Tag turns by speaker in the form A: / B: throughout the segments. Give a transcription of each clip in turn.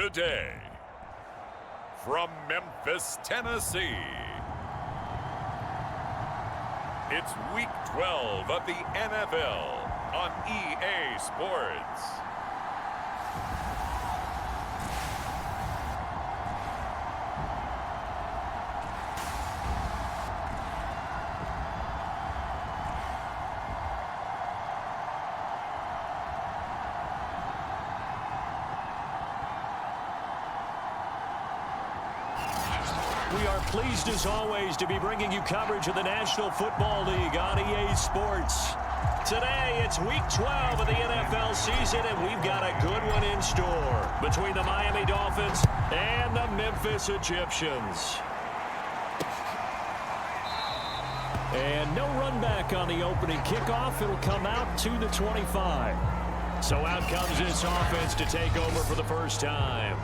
A: Today, from Memphis, Tennessee, it's Week 12 of the NFL on EA Sports.
B: We are pleased as always to be bringing you coverage of the National Football League on EA Sports. Today it's Week 12 of the NFL season, and we've got a good one in store between the Miami Dolphins and the Memphis Egyptians. And no run back on the opening kickoff. It'll come out to the 25. So out comes this offense to take over for the first time.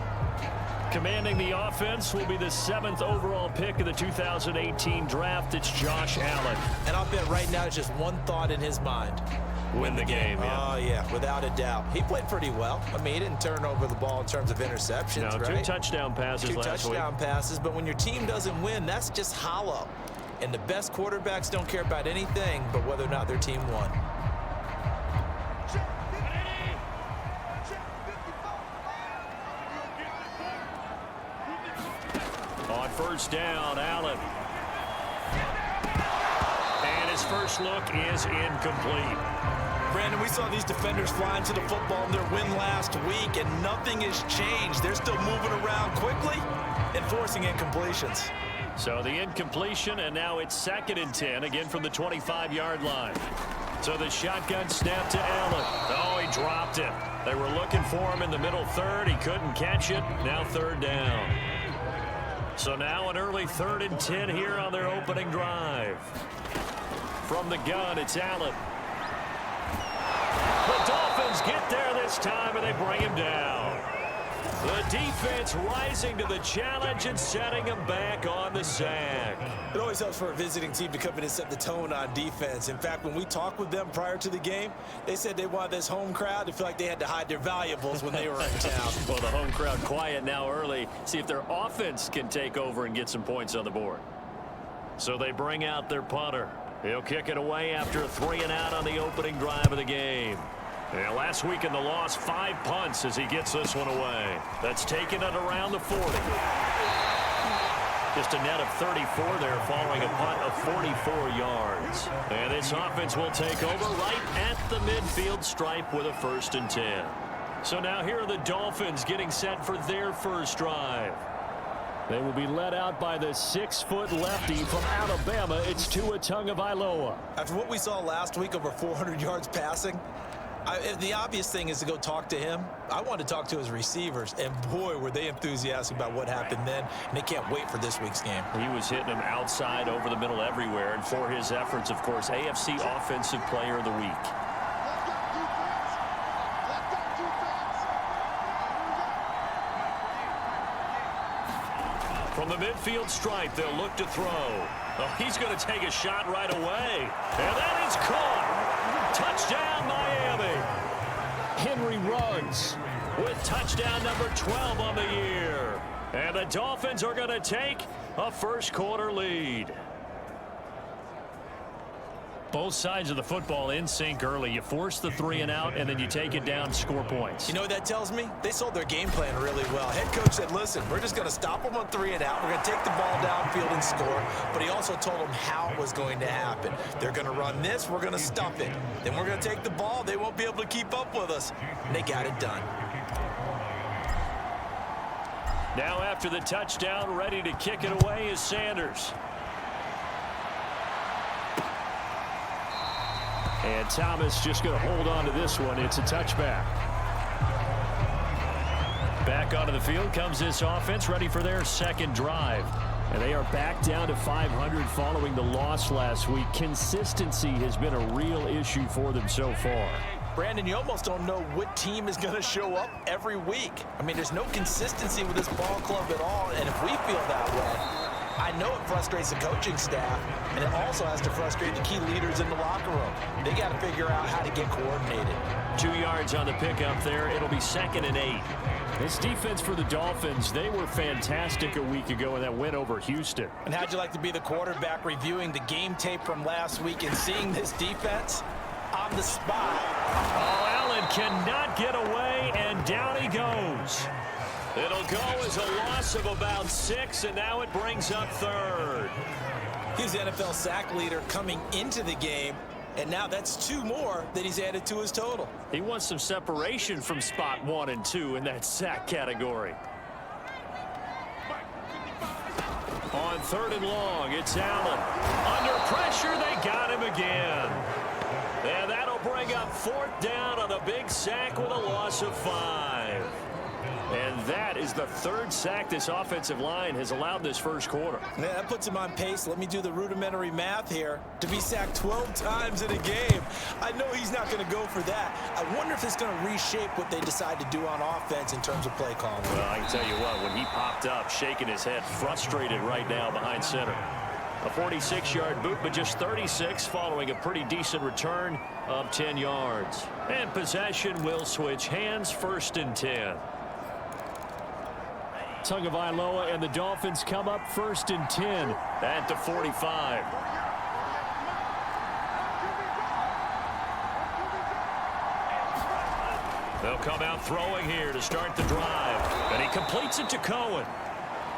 B: Commanding the offense will be the 7th overall pick of the 2018 draft. It's Josh Allen.
C: And I'll bet right now it's just one thought in his mind.
B: Win the game, yeah.
C: Oh, yeah, without a doubt. He played pretty well. I mean, he didn't turn over the ball in terms of interceptions,
B: no,
C: right?
B: 2 touchdown passes last week.
C: 2 touchdown passes, but when your team doesn't win, that's just hollow. And the best quarterbacks don't care about anything but whether or not their team won.
B: On first down, Allen. And his first look is incomplete.
C: Brandon, we saw these defenders flying to the football in their win last week, and nothing has changed. They're still moving around quickly and forcing incompletions.
B: So the incompletion, and now it's 2nd and 10, again from the 25-yard line. So the shotgun snap to Allen. Oh, he dropped it. They were looking for him in the middle third. He couldn't catch it. Now 3rd down. So now an early 3rd and 10 here on their opening drive. From the gun, it's Allen. The Dolphins get there this time, and they bring him down. The defense rising to the challenge and setting him back on the sack.
C: It always helps for a visiting team to come in and set the tone on defense. In fact, when we talked with them prior to the game, they said they wanted this home crowd to feel like they had to hide their valuables when they were in town.
B: Well, the home crowd quiet now early. See if their offense can take over and get some points on the board. So they bring out their punter. He'll kick it away after a 3-and-out on the opening drive of the game. Yeah, last week in the loss, 5 punts as he gets this one away. That's taken it around the 40. Just a net of 34 there following a punt of 44 yards. And this offense will take over right at the midfield stripe with a 1st and 10. So now here are the Dolphins getting set for their first drive. They will be led out by the 6-foot lefty from Alabama. It's Tua Tagovailoa.
C: After what we saw last week, over 400 yards passing, the obvious thing is to go talk to him. I want to talk to his receivers, and boy, were they enthusiastic about what happened then, and they can't wait for this week's game.
B: He was hitting him outside, over the middle, everywhere, and for his efforts, of course, AFC Offensive Player of the Week. From the midfield stripe, they'll look to throw. Oh, he's going to take a shot right away, and that is caught. Touchdown, Miami. Henry runs with touchdown number 12 on the year. And the Dolphins are going to take a first-quarter lead. Both sides of the football in sync early. You force the 3-and-out, and then you take it down, score points.
C: You know what that tells me? They sold their game plan really well. Head coach said, listen, we're just going to stop them on 3-and-out. We're going to take the ball downfield and score. But he also told them how it was going to happen. They're going to run this. We're going to stuff it. Then we're going to take the ball. They won't be able to keep up with us. And they got it done.
B: Now after the touchdown, ready to kick it away is Sanders. And Thomas just going to hold on to this one. It's a touchback. Back onto the field comes this offense, ready for their 2nd drive. And they are back down to 500 following the loss last week. Consistency has been a real issue for them so far.
C: Brandon, you almost don't know what team is going to show up every week. I mean, there's no consistency with this ball club at all. And if we feel that way, I know it frustrates the coaching staff, and it also has to frustrate the key leaders in the locker room. They got to figure out how to get coordinated.
B: 2 yards on the pickup there. It'll be 2nd and 8. This defense for the Dolphins, they were fantastic a week ago in that win over Houston.
C: And how'd you like to be the quarterback reviewing the game tape from last week and seeing this defense on the spot?
B: Oh, Allen cannot get away, and down he goes. It'll go as a loss of about 6, and now it brings up 3rd.
C: He's the NFL sack leader coming into the game, and now that's 2 more that he's added to his total.
B: He wants some separation from spot 1 and 2 in that sack category. On 3rd and long, it's Allen. Under pressure, they got him again. And that'll bring up 4th down on a big sack with a loss of 5. And that is the 3rd sack this offensive line has allowed this first quarter.
C: Yeah, that puts him on pace. Let me do the rudimentary math here. To be sacked 12 times in a game, I know he's not going to go for that. I wonder if it's going to reshape what they decide to do on offense in terms of play calling.
B: Well, I can tell you what, when he popped up, shaking his head, frustrated right now behind center. A 46-yard boot, but just 36 following a pretty decent return of 10 yards. And possession will switch hands, 1st and 10. Tagovailoa and the Dolphins come up 1st and 10 at the 45. They'll come out throwing here to start the drive. And he completes it to Cohen.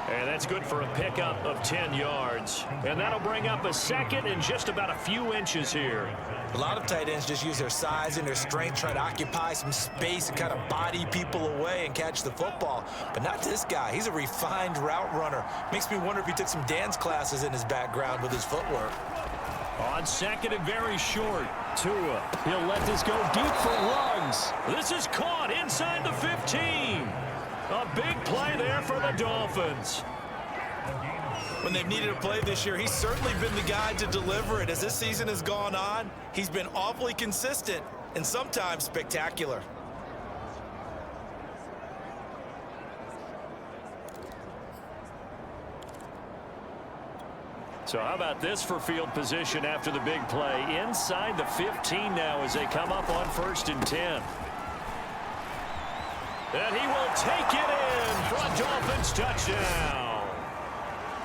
B: And that's good for a pickup of 10 yards. And that'll bring up a 2nd and just about a few inches here.
C: A lot of tight ends just use their size and their strength, try to occupy some space and kind of body people away and catch the football. But not this guy. He's a refined route runner. Makes me wonder if he took some dance classes in his background with his footwork.
B: On 2nd and very short, Tua. He'll let this go deep for Ruggs. This is caught inside the 15. A big play there for the Dolphins.
C: When they've needed a play this year, he's certainly been the guy to deliver it. As this season has gone on, he's been awfully consistent and sometimes spectacular.
B: So how about this for field position after the big play? Inside the 15 now as they come up on 1st and 10. And he will take it in for a Dolphins touchdown.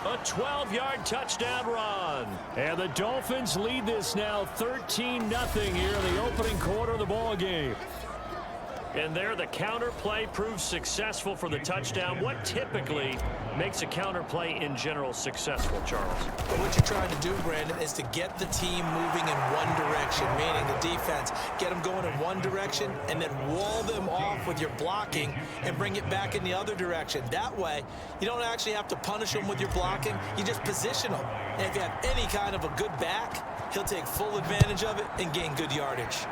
B: A 12-yard touchdown run. And the Dolphins lead this now 13-0 here in the opening quarter of the ball game. And there the counter play proves successful for the touchdown. What typically makes a counter play in general successful, Charles?
C: But what you're trying to do, Brandon, is to get the team moving in one direction, meaning the defense, get them going in one direction and then wall them off with your blocking and bring it back in the other direction. That way, you don't actually have to punish them with your blocking. You just position them. And if you have any kind of a good back, he'll take full advantage of it and gain good yardage.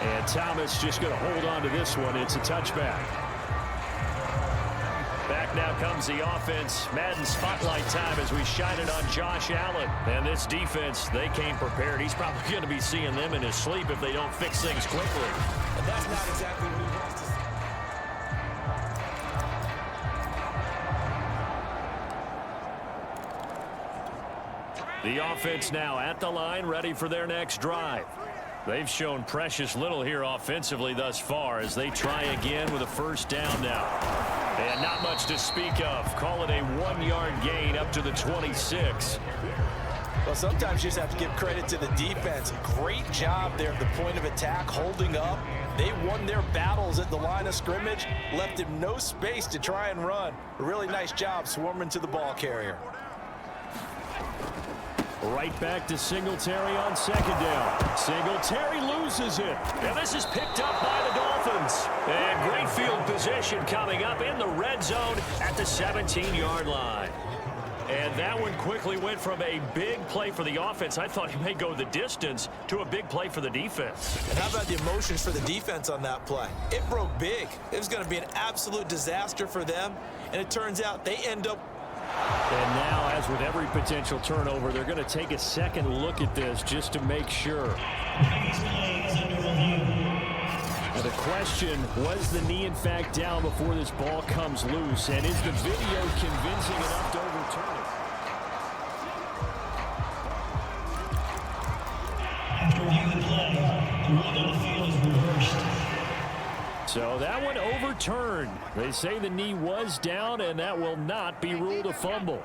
B: And Thomas just going to hold on to this one. It's a touchback. Back now comes the offense. Madden spotlight time as we shine it on Josh Allen. And this defense, they came prepared. He's probably going to be seeing them in his sleep if they don't fix things quickly.
C: And that's not exactly what he wants to see.
B: The offense now at the line, ready for their next drive. They've shown precious little here offensively thus far as they try again with a 1st down now. And not much to speak of. Call it a 1-yard gain up to the 26.
C: Well, sometimes you just have to give credit to the defense. Great job there at the point of attack, holding up. They won their battles at the line of scrimmage, left him no space to try and run. A really nice job swarming to the ball carrier.
B: Right back to Singletary on 2nd down. Singletary loses it. And this is picked up by the Dolphins. And great field position coming up in the red zone at the 17-yard line. And that one quickly went from a big play for the offense. I thought he may go the distance to a big play for the defense.
C: And how about the emotions for the defense on that play? It broke big. It was going to be an absolute disaster for them. And it turns out they end up.
B: And now, as with every potential turnover, they're going to take a second look at this just to make sure. Now the question, was the knee in fact down before this ball comes loose? And is the video convincing enough to overturn it?
D: After reviewing the play,
B: So that one overturned. They say the knee was down, and that will not be ruled a fumble.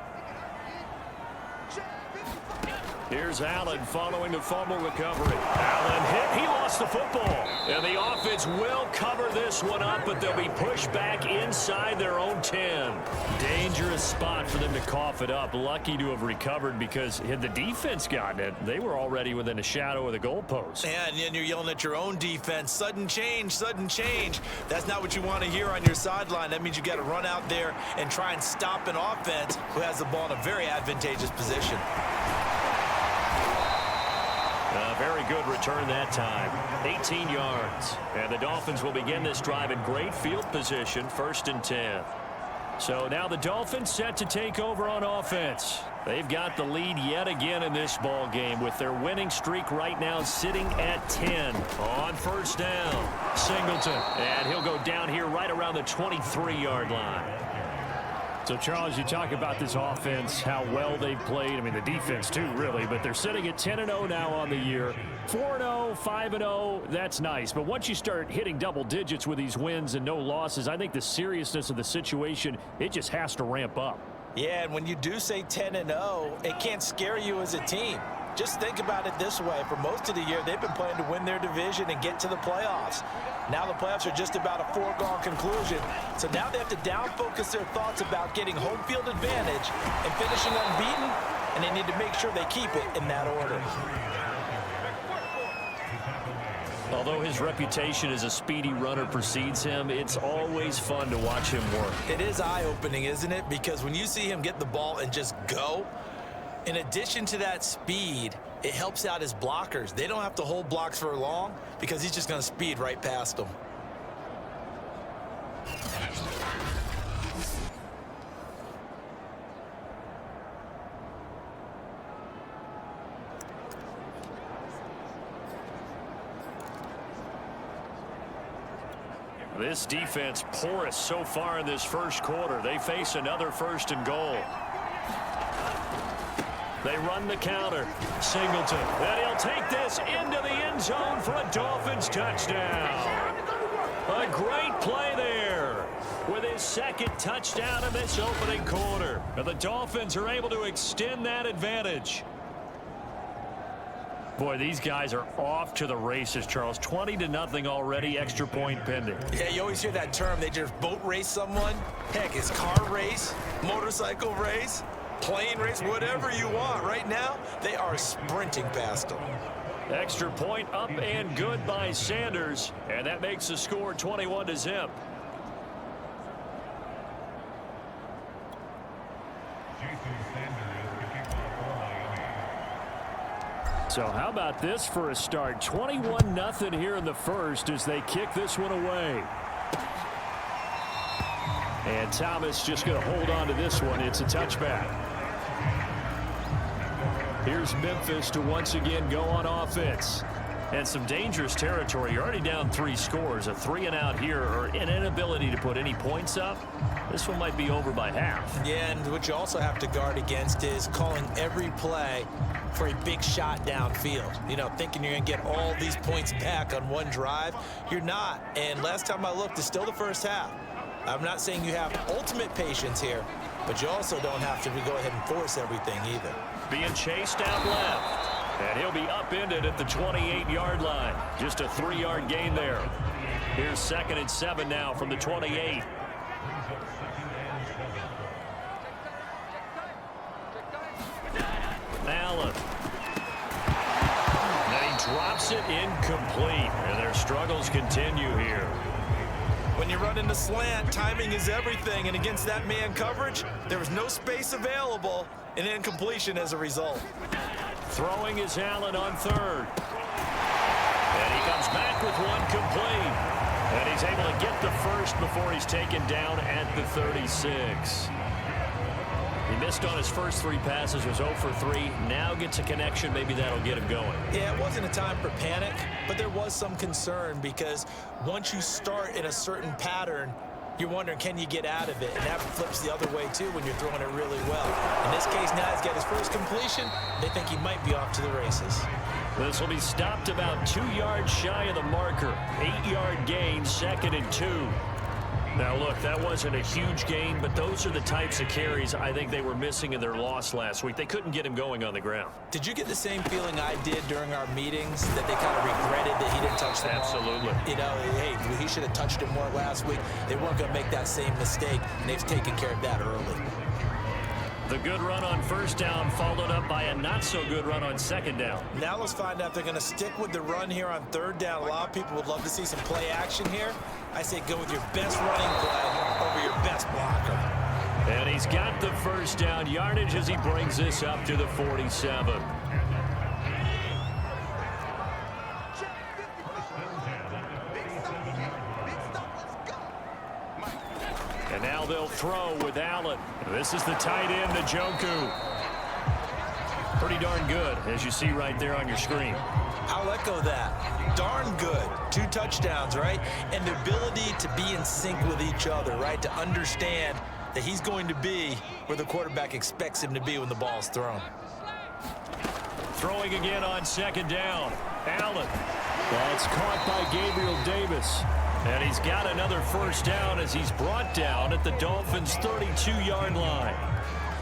B: Here's Allen following the fumble recovery. Allen hit. He lost the football. And the offense will cover this one up, but they'll be pushed back inside their own 10. Dangerous spot for them to cough it up. Lucky to have recovered, because had the defense gotten it, they were already within a shadow of the goalpost.
C: Yeah, and then you're yelling at your own defense. Sudden change, sudden change. That's not what you want to hear on your sideline. That means you got to run out there and try and stop an offense who has the ball in a very advantageous position.
B: A very good return that time. 18 yards. And the Dolphins will begin this drive in great field position, 1st and 10. So now the Dolphins set to take over on offense. They've got the lead yet again in this ball game, with their winning streak right now sitting at 10 on 1st down. Singleton, and he'll go down here right around the 23-yard line. So, Charles, you talk about this offense, how well they've played. I mean, the defense, too, really. But they're sitting at 10-0 now on the year. 4-0, 5-0, that's nice. But once you start hitting double digits with these wins and no losses, I think the seriousness of the situation, it just has to ramp up. Yeah, and when you do say 10-0, it can't scare you as a team. Just think about it this way. For most of the year, they've been playing to win their division and get to the playoffs. Now the playoffs are just about a foregone conclusion. So now they have to down-focus their thoughts about getting home field advantage and finishing unbeaten, and they need to make sure they keep it in that order. Although his reputation as a speedy runner precedes him, it's always fun to watch him work. It is eye-opening, isn't it? Because when you see him get the ball and just go, in addition to that speed, it helps out his blockers. They don't have to hold blocks for long because he's just going to speed right past them. This defense porous so far in this first quarter. They face another 1st and goal. They run the counter. Singleton. And he'll take this into the end zone for a Dolphins touchdown. A great play there with his 2nd touchdown in this opening quarter. And the Dolphins are able to extend that advantage. Boy, these guys are off to the races, Charles. 20-0 already, extra point pending. Yeah, you always hear that term. They just boat race someone. Heck, it's car race, motorcycle race, plane race, whatever you want. Right now, they are sprinting past them. Extra point up and good by Sanders, and that makes the score 21-0. So how about this for a start? 21-0 here in the first as they kick this one away. And Thomas just going to hold on to this one. It's a touchback. Here's Memphis to once again go on offense. And some dangerous territory. You're already down 3 scores. A 3-and-out here, or an inability to put any points up. This one might be over by half. Yeah, and what you also have to guard against is calling every play for a big shot downfield. You know, thinking you're going to get all these points back on one drive. You're not. And last time I looked, it's still the first half. I'm not saying you have ultimate patience here, but you also don't have to go ahead and force everything either. Being chased out left. And he'll be upended at the 28-yard line. Just a 3-yard gain there. Here's 2nd and 7 now from the 28. Allen. And he drops it incomplete. And their struggles continue here. When you run into slant, timing is everything. And against that man coverage, there was no space available. An incompletion as a result. Throwing is Allen on 3rd. And he comes back with one complete. And he's able to get the first before he's taken down at the 36. He missed on his first 3 passes, was 0 for 3. Now gets a connection. Maybe that'll get him going. Yeah, it wasn't a time for panic, but there was some concern because once you start in a certain pattern,
C: You're wondering, can you get out of it? And that flips the other way, too, when you're throwing it really well. In this case, now he's got his first completion. They think he might be off to the races.
B: This will be stopped about 2 yards shy of the marker. 8-yard gain, 2nd and 2. Now, look, that wasn't a huge gain, but those are the types of carries I think they were missing in their loss last week. They couldn't get him going on the ground.
C: Did you get the same feeling I did during our meetings, that they kind of regretted that he didn't touch the ball?
B: Absolutely.
C: You know, hey, he should have touched it more last week. They weren't going to make that same mistake, and they've taken care of that early.
B: The good run on first down followed up by a not-so-good run on second down.
C: Now let's find out if they're going to stick with the run here on third down. A lot of people would love to see some play action here. I say go with your best running play over your best blocker.
B: And he's got the first down yardage as he brings this up to the 47. And now they'll throw with Allen. This is the tight end, Njoku. Pretty darn good, as you see right there on your screen.
C: I'll echo that. Darn good. 2 touchdowns, right? And the ability to be in sync with each other, right? To understand that he's going to be where the quarterback expects him to be when the ball's thrown.
B: Throwing again on second down. Allen. That's caught by Gabriel Davis. And he's got another first down as he's brought down at the Dolphins' 32-yard line.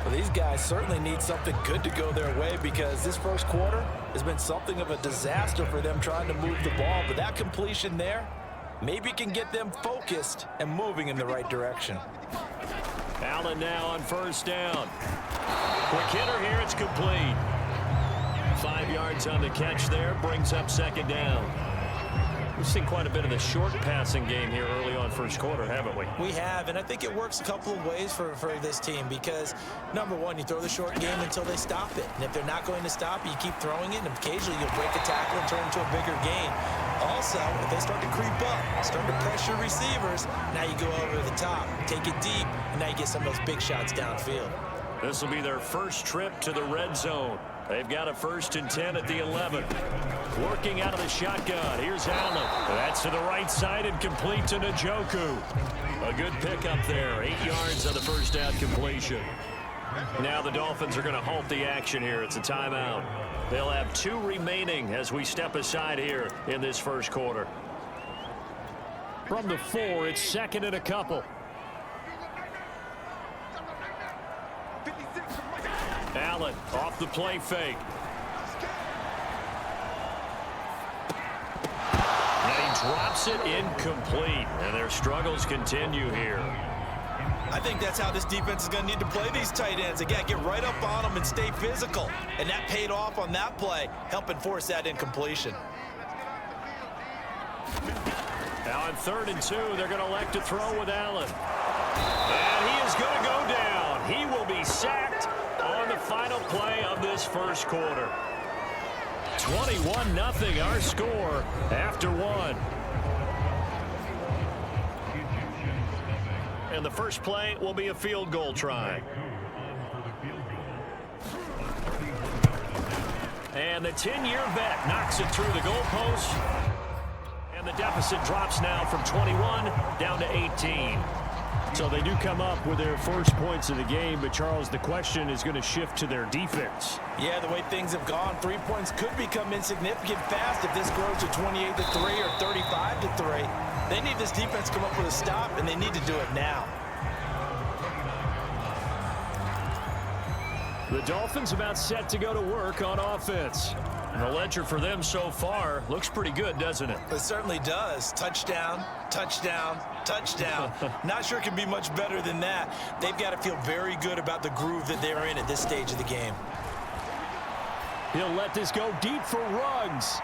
C: Well, these guys certainly need something good to go their way, because this first quarter has been something of a disaster for them trying to move the ball. But that completion there maybe can get them focused and moving in the right direction.
B: Allen now on first down. Quick hitter here, it's complete. 5 yards on the catch there, brings up second down. We've seen quite a bit of the short passing game here early on first quarter, haven't we?
C: We have, and I think it works a couple of ways for this team, because, number one, you throw the short game until they stop it. And if they're not going to stop, you keep throwing it, and occasionally you'll break a tackle and turn it into a bigger gain. Also, if they start to creep up, start to pressure receivers, now you go over the top, take it deep, and now you get some of those big shots downfield.
B: This will be their first trip to the red zone. They've got a 1st and 10 at the 11. Working out of the shotgun. Here's Allen. That's to the right side and complete to Njoku. A good pickup there. 8 yards on the first down completion. Now the Dolphins are going to halt the action here. It's a timeout. They'll have 2 remaining as we step aside here in this first quarter. From the 4, it's 2nd and a couple. Allen off the play fake. And he drops it incomplete. And their struggles continue here.
C: I think that's how this defense is going to need to play these tight ends. Again, get right up on them and stay physical. And that paid off on that play, helping force that incompletion.
B: Now on 3rd and 2, they're going to elect to throw with Allen. And he is going to go down. He will be sacked on the final play of this first quarter. 21-0 our score after 1. And the first play will be a field goal try. And the 10-year vet knocks it through the goalpost. And the deficit drops now from 21 down to 18. So they do come up with their first points of the game, but Charles, the question is going to shift to their defense.
C: Yeah, the way things have gone, 3 points could become insignificant fast if this grows to 28-3 or 35-3. They need this defense to come up with a stop, and they need to do it now.
B: The Dolphins about set to go to work on offense. And the ledger for them so far looks pretty good, doesn't it?
C: It certainly does. Touchdown, touchdown, touchdown. Not sure it can be much better than that. They've got to feel very good about the groove that they're in at this stage of the game.
B: He'll let this go deep for Ruggs.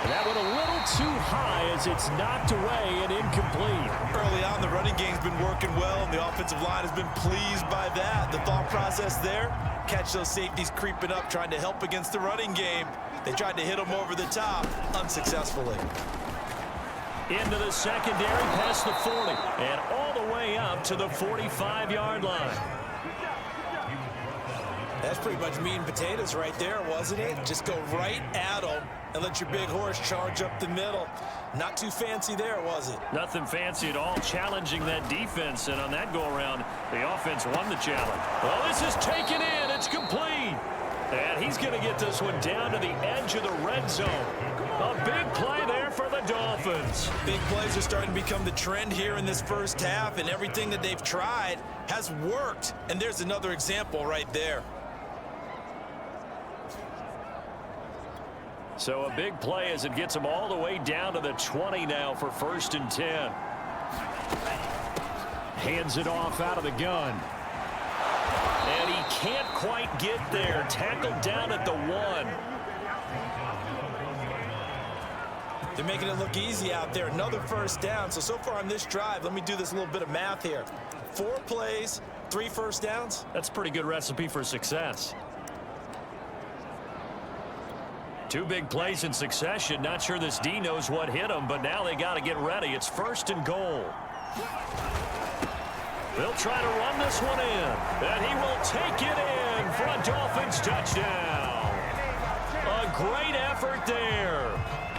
B: And that went a little too high as it's knocked away and incomplete.
C: Early on, the running game's been working well, and the offensive line has been pleased by that. The thought process there, catch those safeties creeping up, trying to help against the running game. They tried to hit them over the top, unsuccessfully.
B: Into the secondary, past the 40, and all the way up to the 45-yard line.
C: That's pretty much meat and potatoes right there, wasn't it? Just go right at them and let your big horse charge up the middle. Not too fancy there, was it?
B: Nothing fancy at all, challenging that defense, and on that go-around, the offense won the challenge. Well, this is taken in. It's complete. And he's going to get this one down to the edge of the red zone. A big play there for the Dolphins.
C: Big plays are starting to become the trend here in this first half, and everything that they've tried has worked. And there's another example right there.
B: So a big play as it gets him all the way down to the 20 now for 1st and 10. Hands it off out of the gun. And he can't quite get there. Tackled down at the 1.
C: They're making it look easy out there. Another first down. So far on this drive, let me do this little bit of math here. 4 plays, 3 first downs.
B: That's a pretty good recipe for success. 2 big plays in succession. Not sure this D knows what hit him, but now they got to get ready. It's 1st and goal. They'll try to run this one in, and he will take it in for a Dolphins touchdown. A great effort there.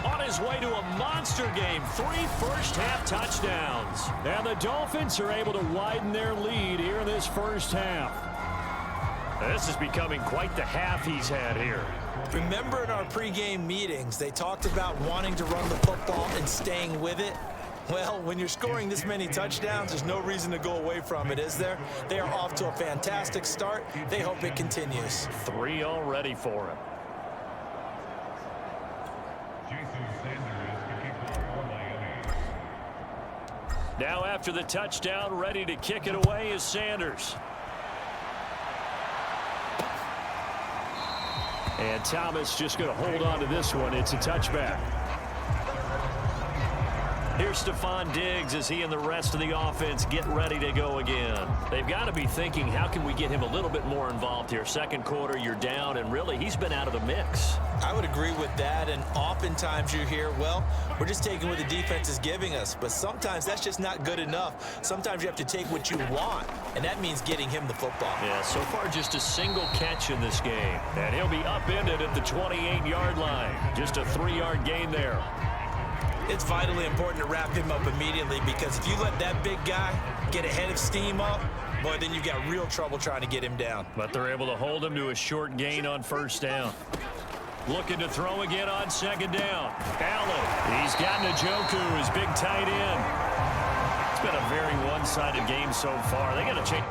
B: On his way to a monster game, 3 first-half touchdowns. And the Dolphins are able to widen their lead here in this first half. This is becoming quite the half he's had here.
C: Remember in our pregame meetings, they talked about wanting to run the football and staying with it? Well, when you're scoring this many touchdowns, there's no reason to go away from it, is there? They are off to a fantastic start. They hope it continues.
B: 3 already for him. Now after the touchdown, ready to kick it away is Sanders. And Thomas just going to hold on to this one. It's a touchback. Here's Stephon Diggs as he and the rest of the offense get ready to go again. They've got to be thinking, how can we get him a little bit more involved here? Second quarter, you're down, and really, he's been out of the mix.
C: I would agree with that, and oftentimes you hear, well, we're just taking what the defense is giving us, but sometimes that's just not good enough. Sometimes you have to take what you want, and that means getting him the football.
B: Yeah, so far just a single catch in this game, and he'll be upended at the 28-yard line. Just a 3-yard gain there.
C: It's vitally important to wrap him up immediately, because if you let that big guy get a head of steam up, boy, then you've got real trouble trying to get him down.
B: But they're able to hold him to a short gain on 1st down. Looking to throw again on 2nd down. Allen, he's got Njoku, his big tight end. It's been a very one-sided game so far. They got to change.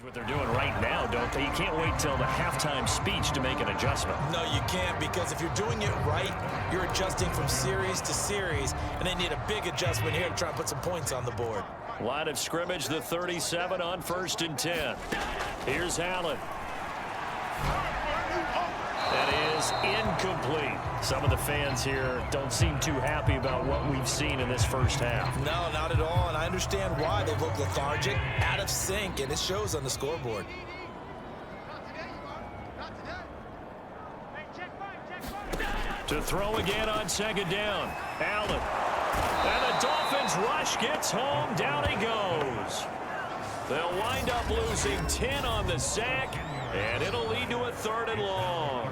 B: What they're doing right now, don't they? You can't wait till the halftime speech to make an adjustment.
C: No, you can't, because if you're doing it right, you're adjusting from series to series, and they need a big adjustment here to try and put some points on the board.
B: Line of scrimmage, the 37 on 1st and 10. Here's Allen. That is incomplete. Some of the fans here don't seem too happy about what we've seen in this first half.
C: No, not at all, and I understand why. They look lethargic, out of sync, and it shows on the scoreboard.
B: To throw again on 2nd down. Allen. And the Dolphins rush gets home. Down he goes. They'll wind up losing 10 on the sack, and it'll lead to a 3rd and long.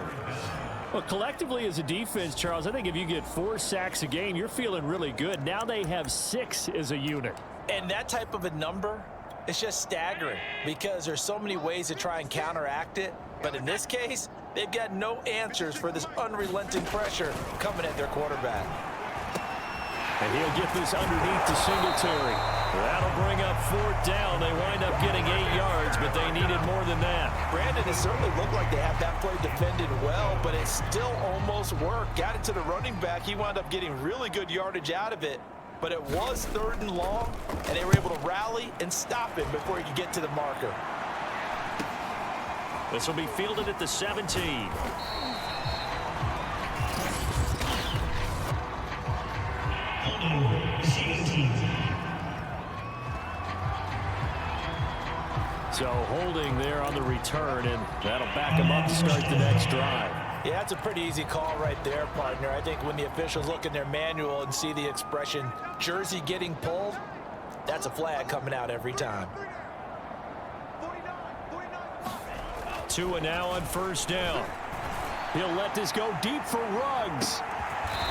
B: Well, collectively as a defense, Charles, I think if you get 4 sacks a game, you're feeling really good. Now they have 6 as a unit.
C: And that type of a number, it's just staggering, because there's so many ways to try and counteract it. But in this case, they've got no answers for this unrelenting pressure coming at their quarterback.
B: And he'll get this underneath to Singletary. That'll bring up 4th down. They wind up getting 8 yards, but they needed more than that.
C: Brandon, it certainly looked like they had that play defended well, but it still almost worked. Got it to the running back. He wound up getting really good yardage out of it, but it was 3rd and long, and they were able to rally and stop him before he could get to the marker.
B: This will be fielded at the 17. So holding there on the return, and that'll back them up to start the next drive.
C: Yeah, that's a pretty easy call right there, partner. I think when the officials look in their manual and see the expression jersey getting pulled, that's a flag coming out every time.
B: 2 now on first down. He'll let this go deep for Ruggs.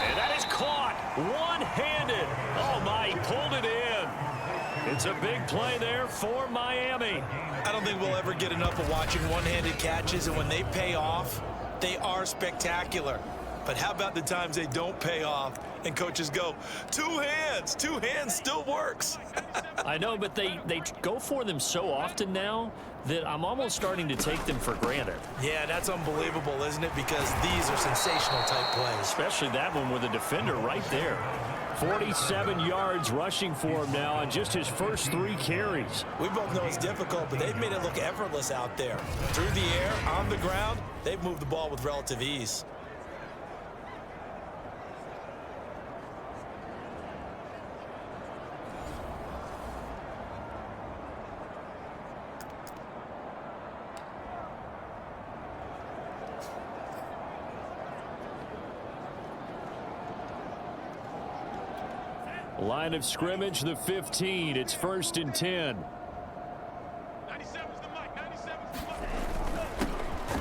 B: And that is caught one-handed. Oh, my, he pulled it in. It's a big play there for Miami.
C: I don't think we'll ever get enough of watching one-handed catches, and when they pay off, they are spectacular. But how about the times they don't pay off and coaches go, two hands still works.
B: I know, but they go for them so often now that I'm almost starting to take them for granted.
C: Yeah, that's unbelievable, isn't it? Because these are sensational type plays.
B: Especially that one with a defender right there. 47 yards rushing for him now on just his first 3 carries.
C: We both know it's difficult, but they've made it look effortless out there. Through the air, on the ground, they've moved the ball with relative ease.
B: Line of scrimmage, the 15. It's 1st and 10.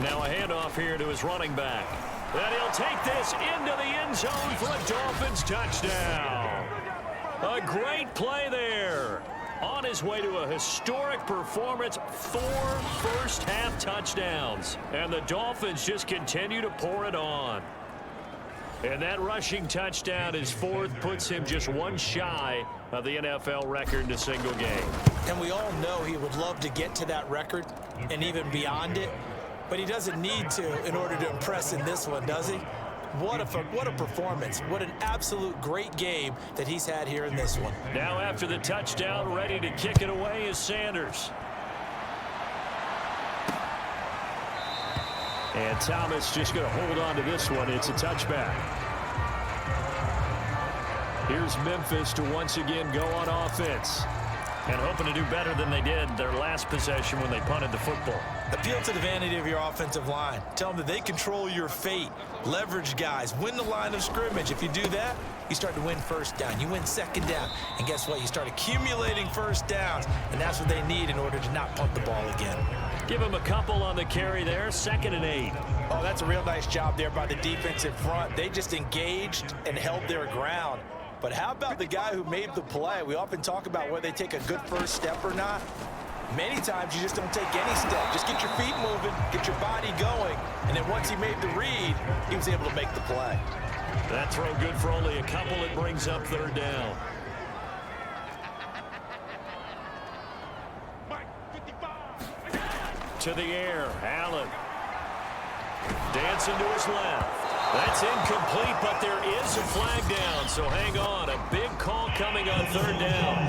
B: Now a handoff here to his running back. And he'll take this into the end zone for a Dolphins touchdown. A great play there. On his way to a historic performance, 4 first-half touchdowns. And the Dolphins just continue to pour it on. And that rushing touchdown, his 4th, puts him just 1 shy of the NFL record in a single game.
C: And we all know he would love to get to that record and even beyond it, but he doesn't need to in order to impress in this one, does he? What a performance. What an absolute great game that he's had here in this one.
B: Now after the touchdown, ready to kick it away is Sanders. And Thomas just going to hold on to this one. It's a touchback. Here's Memphis to once again go on offense. And hoping to do better than they did their last possession when they punted the football.
C: Appeal to the vanity of your offensive line. Tell them that they control your fate. Leverage guys. Win the line of scrimmage. If you do that, you start to win first down. You win 2nd down. And guess what? You start accumulating first downs. And that's what they need in order to not punt the ball again.
B: Give him a couple on the carry there. 2nd and 8.
C: Oh, that's a real nice job there by the defensive front. They just engaged and held their ground. But how about the guy who made the play? We often talk about whether they take a good first step or not. Many times you just don't take any step. Just get your feet moving, get your body going, and then once he made the read, he was able to make the play.
B: That throw good for only a couple. It brings up 3rd down. To the air, Allen. Dancing to his left. That's incomplete, but there is a flag down, so hang on. A big call coming on 3rd down.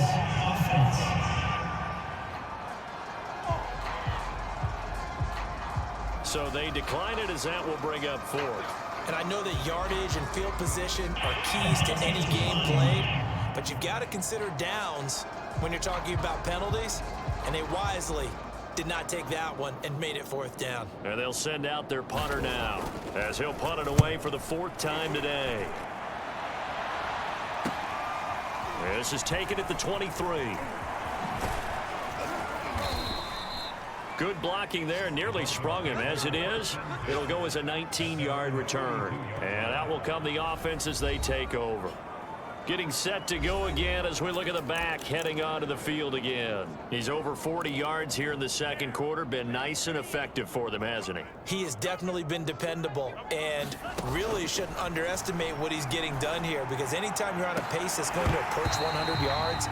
B: So they decline it as that will bring up 4th.
C: And I know that yardage and field position are keys to any game played, but you've got to consider downs when you're talking about penalties, and they wisely did not take that one and made it 4th down.
B: And they'll send out their punter now as he'll punt it away for the 4th time today. This is taken at the 23. Good blocking there, nearly sprung him. As it is, it'll go as a 19-yard return. And out will come the offense as they take over. Getting set to go again as we look at the back, heading onto the field again. He's over 40 yards here in the 2nd quarter. Been nice and effective for them, hasn't he?
C: He has definitely been dependable, and really shouldn't underestimate what he's getting done here, because anytime you're on a pace that's going to approach 100 yards,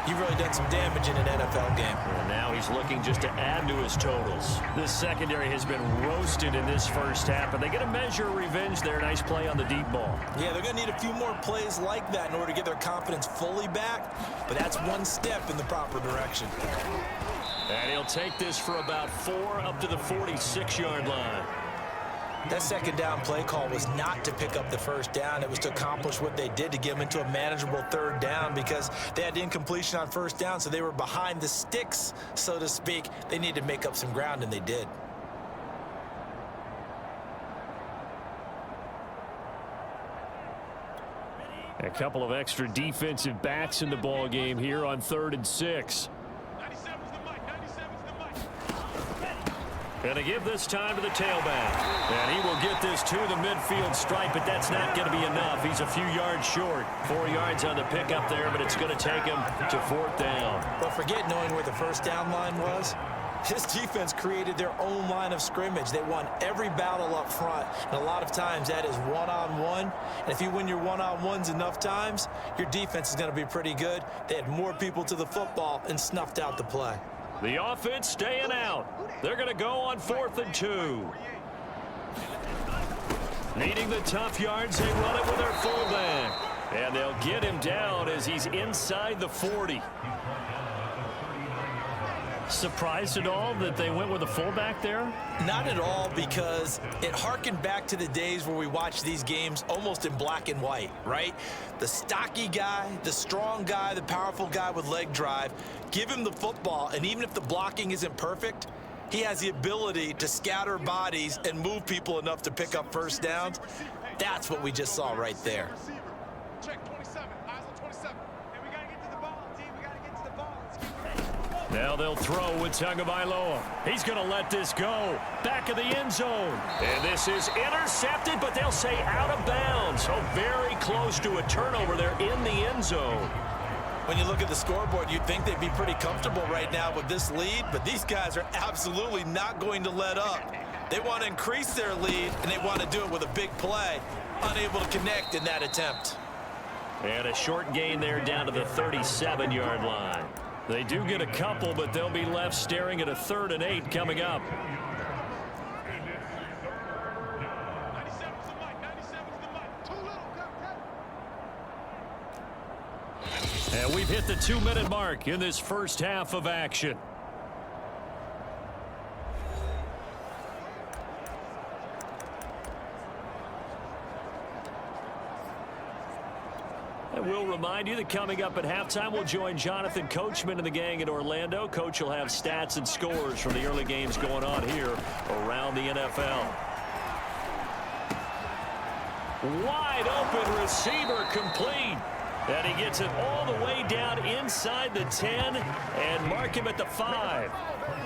C: you've really done some damage in an NFL game.
B: And now he's looking just to add to his totals. This secondary has been roasted in this first half, and they get a measure of revenge there. Nice play on the deep ball.
C: Yeah, they're going to need a few more plays like that in order to get their confidence fully back, but that's one step in the proper direction.
B: And he'll take this for about 4 up to the 46-yard line.
C: That 2nd down play call was not to pick up the 1st down. It was to accomplish what they did, to get them into a manageable 3rd down, because they had incompletion on 1st down, so they were behind the sticks, so to speak. They needed to make up some ground, and they did.
B: A couple of extra defensive backs in the ball game here on 3rd and 6. Going to give this time to the tailback. And he will get this to the midfield stripe, but that's not going to be enough. He's a few yards short. 4 yards on the pickup there, but it's going to take him to 4th down.
C: But forget knowing where the first down line was. His defense created their own line of scrimmage. They won every battle up front, and a lot of times that is one-on-one. And if you win your one-on-ones enough times, your defense is going to be pretty good. They had more people to the football and snuffed out the play.
B: The offense staying out. They're going to go on 4th and 2. Needing the tough yards, they run it with their fullback. And they'll get him down as he's inside the 40. Surprised at all that they went with a fullback there?
C: Not at all, because it harkened back to the days where we watched these games almost in black and white, right? The stocky guy, the strong guy, the powerful guy with leg drive, give him the football, and even if the blocking isn't perfect, he has the ability to scatter bodies and move people enough to pick up first downs. That's what we just saw right there.
B: Now they'll throw with Tagovailoa. He's going to let this go. Back of the end zone. And this is intercepted, but they'll say out of bounds. So very close to a turnover there in the end zone.
C: When you look at the scoreboard, you'd think they'd be pretty comfortable right now with this lead, but these guys are absolutely not going to let up. They want to increase their lead, and they want to do it with a big play. Unable to connect in that attempt.
B: And a short gain there down to the 37-yard line. They do get a couple, but they'll be left staring at a 3rd and 8 coming up. And we've hit the 2-minute mark in this first half of action. And we'll remind you that coming up at halftime, we'll join Jonathan Coachman and the gang in Orlando. Coach will have stats and scores from the early games going on here around the NFL. Wide open receiver complete. And he gets it all the way down inside the 10 and mark him at the 5.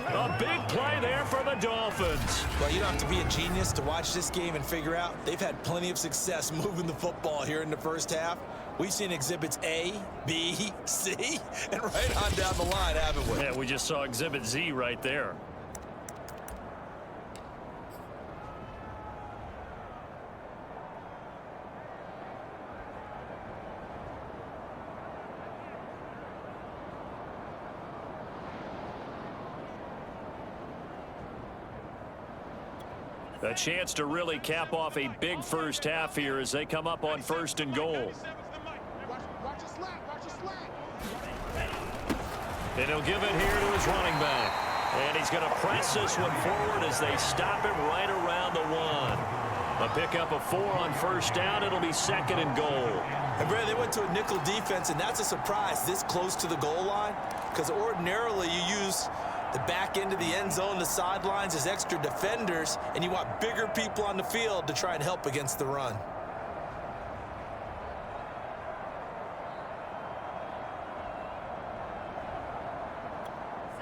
B: A big play there for the Dolphins.
C: Well, you don't have to be a genius to watch this game and figure out they've had plenty of success moving the football here in the first half. We've seen exhibits A, B, C, and right on down the line, haven't we?
B: Yeah, we just saw exhibit Z right there. A chance to really cap off a big first half here as they come up on 1st and goal. And he'll give it here to his running back. And he's going to press this one forward as they stop him right around the 1. A pickup of 4 on 1st down. It'll be 2nd and goal.
C: And Brad, they went to a nickel defense, and that's a surprise this close to the goal line, because ordinarily you use the back end of the end zone, the sidelines as extra defenders, and you want bigger people on the field to try and help against the run.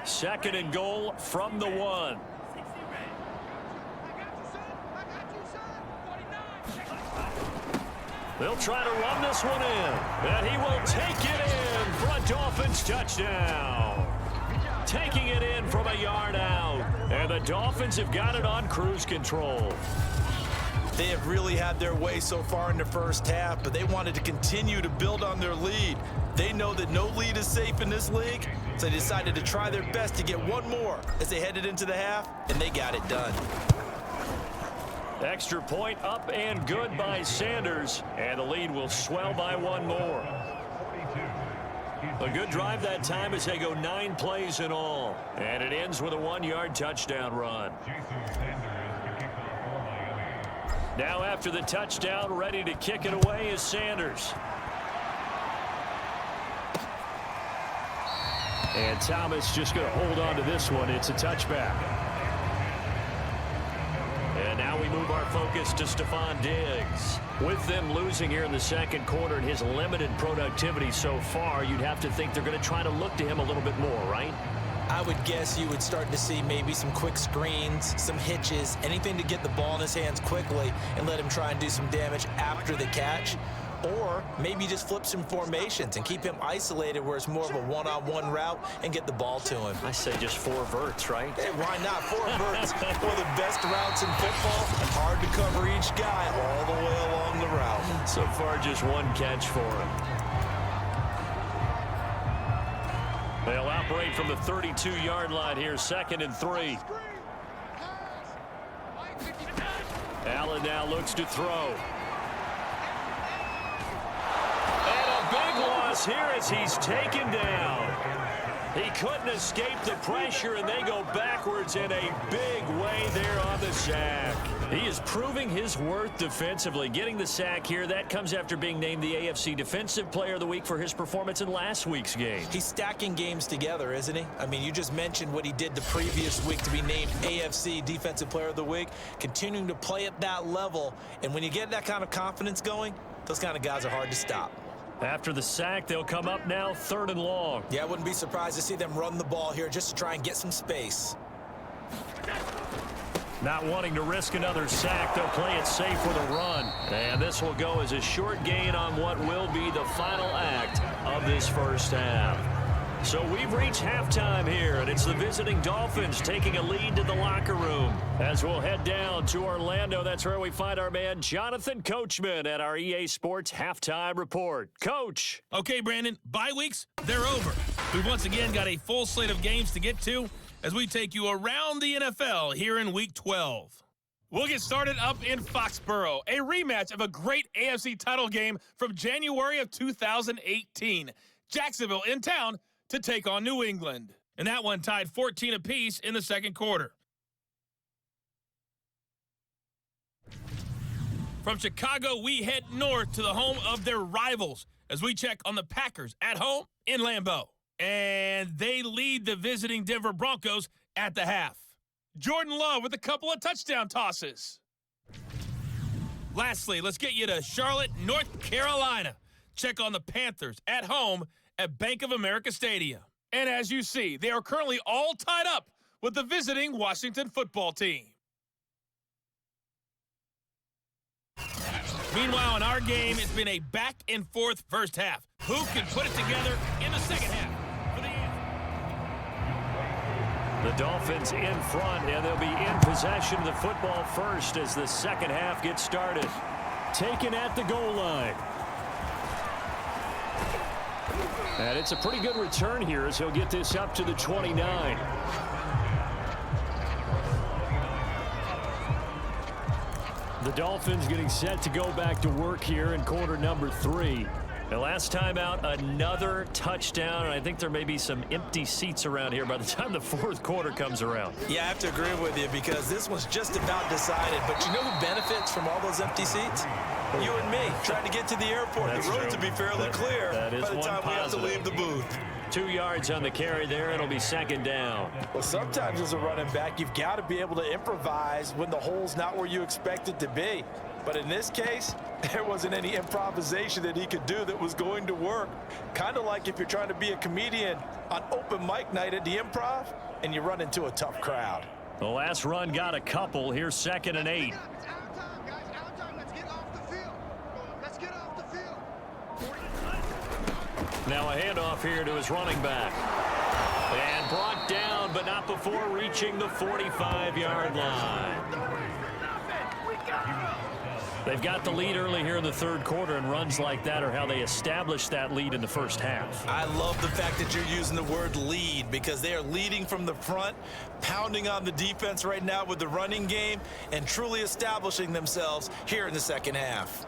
B: Second and goal from the 1. They'll try to run this one in, and he will take it in for a Dolphins touchdown. Taking it in from a yard out, and the Dolphins have got it on cruise control.
C: They have really had their way so far in the first half, but they wanted to continue to build on their lead. They know that no lead is safe in this league, so they decided to try their best to get one more as they headed into the half, and they got it done.
B: Extra point up and good by Sanders, and the lead will swell by 1 more. A good drive that time as they go 9 plays in all, and it ends with a 1-yard touchdown run. Now after the touchdown, ready to kick it away is Sanders. And Thomas just going to hold on to this one. It's a touchback. And now we move move our focus to Stephon Diggs. With them losing here in the second quarter and his limited productivity so far, you'd have to think they're going to try to look to him a little bit more, right?
C: I would guess you would start to see maybe some quick screens, some hitches, anything to get the ball in his hands quickly and let him try and do some damage after the catch. Or maybe just flip some formations and keep him isolated where it's more of a one-on-one route and get the ball to him.
B: I say just 4 verts, right?
C: Hey, why not? 4 verts, one of the best routes in football. Hard to cover each guy all the way along the route.
B: So far, just 1 catch for him. They'll operate from the 32-yard line here, 2nd and 3. Allen now looks to throw. Big loss here as he's taken down. He couldn't escape the pressure, and they go backwards in a big way there on the sack. He is proving his worth defensively. Getting the sack here, that comes after being named the AFC Defensive Player of the Week for his performance in last week's game.
C: He's stacking games together, isn't he? I mean, you just mentioned what he did the previous week to be named AFC Defensive Player of the Week, continuing to play at that level. And when you get that kind of confidence going, those kind of guys are hard to stop.
B: After the sack, they'll come up now 3rd and long.
C: Yeah, I wouldn't be surprised to see them run the ball here just to try and get some space.
B: Not wanting to risk another sack, they'll play it safe with a run. And this will go as a short gain on what will be the final act of this first half. So we've reached halftime here, and it's the visiting Dolphins taking a lead to the locker room. As we'll head down to Orlando, that's where we find our man Jonathan Coachman at our EA Sports Halftime Report. Coach.
D: Okay, Brandon, bye weeks, they're over. We've once again got a full slate of games to get to as we take you around the NFL here in Week 12. We'll get started up in Foxborough, a rematch of a great AFC title game from January of 2018. Jacksonville in town to take on New England. And that one tied 14 apiece in the second quarter. From Chicago, we head north to the home of their rivals as we check on the Packers at home in Lambeau. And they lead the visiting Denver Broncos at the half. Jordan Love with a couple of touchdown tosses. Lastly, let's get you to Charlotte, North Carolina. Check on the Panthers at home at Bank of America Stadium. And as you see, they are currently all tied up with the visiting Washington football team. Meanwhile, in our game, it's been a back-and-forth first half. Who can put it together in the second half? For the
B: The Dolphins in front, and they'll be in possession of the football first as the second half gets started. Taken at the goal line. And it's a pretty good return here as he'll get this up to the 29. The Dolphins getting set to go back to work here in quarter number 3. The last time out, another touchdown, and I think there may be some empty seats around here by the time the fourth quarter comes around.
C: Yeah, I have to agree with you because this one's just about decided. But you know who benefits from all those empty seats? You and me, trying to get to the airport.
B: That's
C: the road
B: true.
C: to be fairly clear
B: that is
C: by the time we have to leave the booth.
B: 2 yards on the carry there. It'll be second down.
C: Well, sometimes as a running back, you've got to be able to improvise when the hole's not where you expect it to be. But in this case, there wasn't any improvisation that he could do that was going to work. Kind of like if you're trying to be a comedian on open mic night at the Improv and you run into a tough crowd.
B: The last run got a couple. Here's 2nd and 8. Now a handoff here to his running back. And brought down, but not before reaching the 45-yard line. They've got the lead early here in the third quarter, and runs like that are how they established that lead in the first half.
C: I love the fact that you're using the word lead because they are leading from the front, pounding on the defense right now with the running game, and truly establishing themselves here in the second half.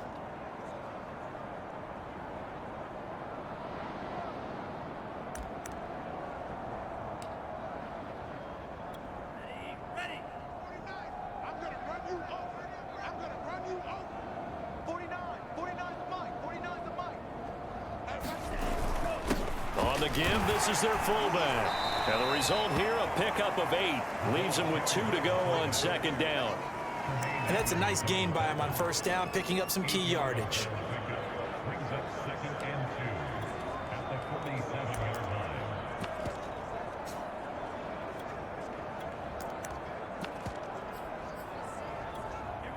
B: On the give, this is their fullback. And the result here, a pickup of 8. Leaves them with 2 to go on second down.
C: And that's a nice gain by him on first down, picking up some key yardage.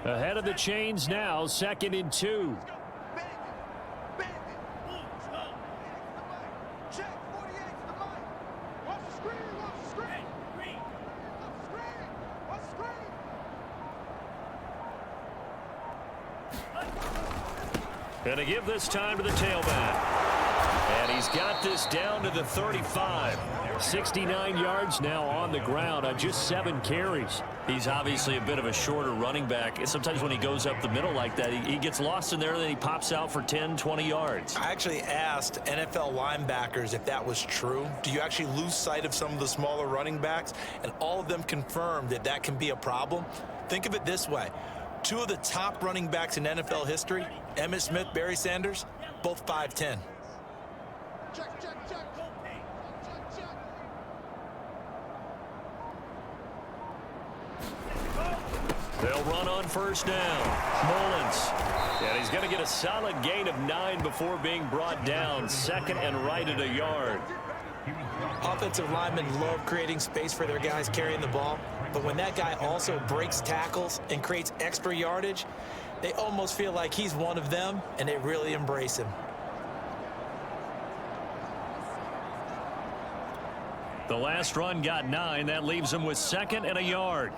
B: Ahead of the chains now, 2nd and 2. Gonna give this time to the tailback. And he's got this down to the 35. 69 yards now on the ground on just 7 carries. He's obviously a bit of a shorter running back. Sometimes when he goes up the middle like that, he gets lost in there, and then he pops out for 10, 20 yards.
C: I actually asked NFL linebackers if that was true. Do you actually lose sight of some of the smaller running backs? And all of them confirmed that that can be a problem. Think of it this way. 2 of the top running backs in NFL history, Emmitt Smith, Barry Sanders, both 5'10".
B: They'll run on first down. Mullins. And he's going to get a solid gain of 9 before being brought down. 2nd and right at a yard.
C: Offensive linemen love creating space for their guys carrying the ball, but when that guy also breaks tackles and creates extra yardage, they almost feel like he's one of them, and they really embrace him.
B: The last run got 9. That leaves him with 2nd and a yard.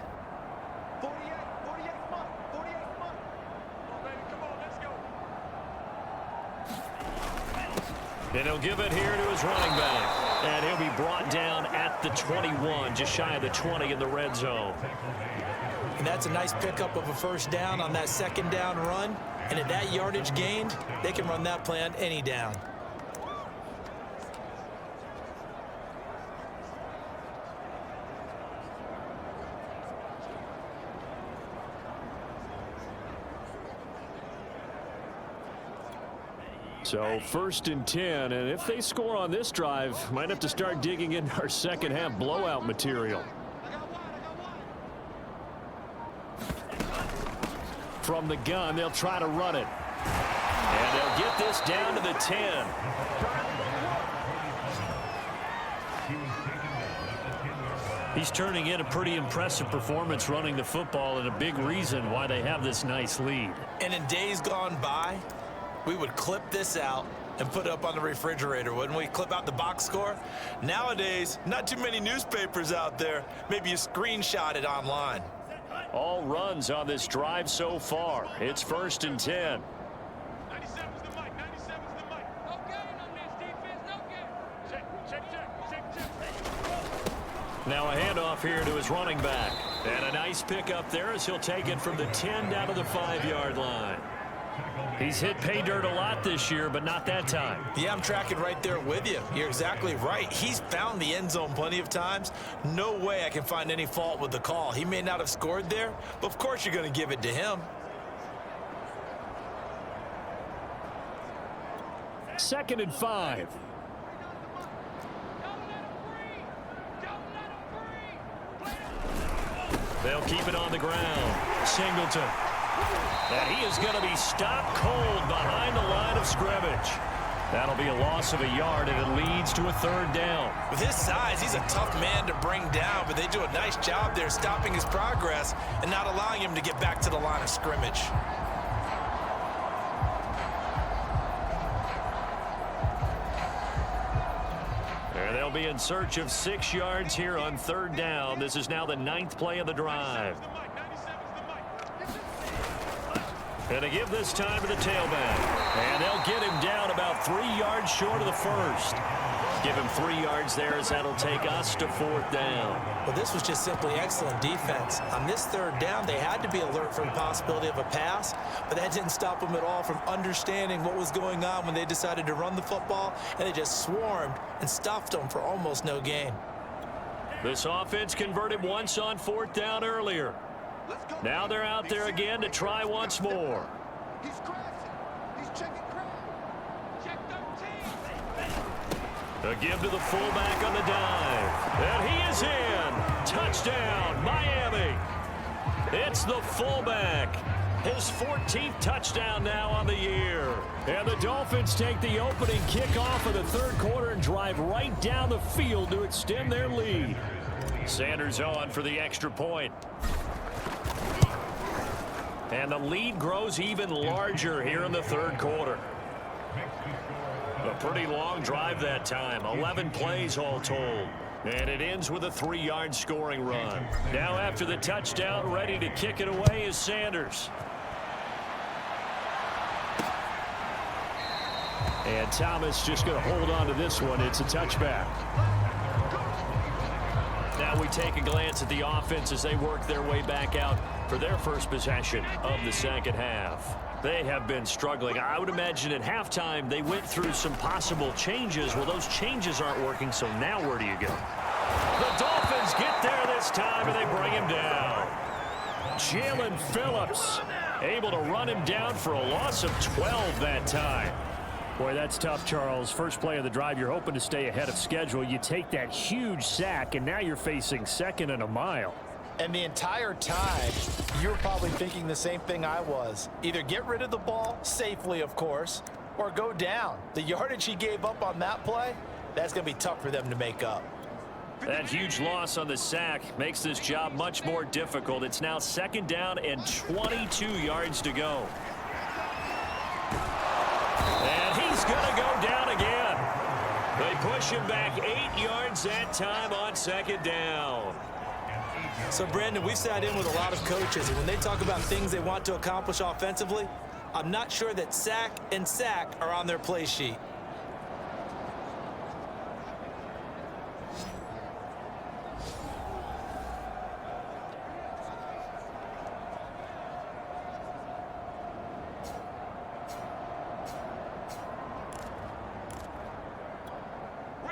B: And he'll give it here to his running back. And he'll be brought down at the 21, just shy of the 20 in the red zone.
C: And that's a nice pickup of a first down on that 2nd down run. And at that yardage gained, they can run that play on any down.
B: So 1st and 10, and if they score on this drive, might have to start digging into our second half blowout material. From the gun, they'll try to run it. And they'll get this down to the 10. He's turning in a pretty impressive performance running the football, and a big reason why they have this nice lead.
C: And in days gone by, we would clip this out and put it up on the refrigerator, wouldn't we? Clip out the box score. Nowadays, not too many newspapers out there. Maybe you screenshot it online.
B: All runs on this drive so far. It's 1st and 10.
E: 97's the mic. 97's the mic. No gain on this defense. No gain. Check.
B: Now a handoff here to his running back. And a nice pickup there as he'll take it from the 10 down to the 5-yard line. He's hit pay dirt a lot this year, but not that time.
C: Yeah, I'm tracking right there with you. You're exactly right. He's found the end zone plenty of times. No way I can find any fault with the call. He may not have scored there, but of course you're going to give it to him.
B: 2nd and 5. They'll keep it on the ground. Singleton. And he is going to be stopped cold behind the line of scrimmage. That'll be a loss of a yard, and it leads to a 3rd down.
C: With his size, he's a tough man to bring down, but they do a nice job there stopping his progress and not allowing him to get back to the line of scrimmage.
B: And they'll be in search of 6 yards here on 3rd down. This is now the 9th play of the drive. And to give this time to the tailback. And they'll get him down about 3 yards short of the 1st. Give him 3 yards there as that'll take us to 4th down.
C: Well, this was just simply excellent defense. On this 3rd down, they had to be alert for the possibility of a pass, but that didn't stop them at all from understanding what was going on when they decided to run the football, and they just swarmed and stuffed them for almost no gain.
B: This offense converted once on 4th down earlier. Now they're out there again to try once more.
E: He's crashing. He's checking crash. Check 13.
B: A give to the fullback on the dive. And he is in. Touchdown, Miami. It's the fullback. His 14th touchdown now on the year. And the Dolphins take the opening kickoff of the third quarter and drive right down the field to extend their lead. Sanders on for the extra point. And the lead grows even larger here in the third quarter. A pretty long drive that time. 11 plays all told. And it ends with a 3-yard scoring run. Now after the touchdown, ready to kick it away is Sanders. And Thomas just going to hold on to this one. It's a touchback. Now we take a glance at the offense as they work their way back out for their first possession of the second half. They have been struggling. I would imagine at halftime they went through some possible changes. Well, those changes aren't working, so now where do you go? The Dolphins get there this time, and they bring him down. Jalen Phillips able to run him down for a loss of 12 that time.
F: Boy, that's tough, Charles. First play of the drive, you're hoping to stay ahead of schedule. You take that huge sack, and now you're facing second and a mile.
C: And the entire time, you were probably thinking the same thing I was. Either get rid of the ball, safely, of course, or go down. The yardage he gave up on that play, that's going to be tough for them to make up.
B: That huge loss on the sack makes this job much more difficult. It's now second down and 22 yards to go. And he's going to go down again. They push him back 8 yards that time on second down.
C: So, Brandon, we sat in with a lot of coaches, and when they talk about things they want to accomplish offensively, I'm not sure that sack and sack are on their play sheet.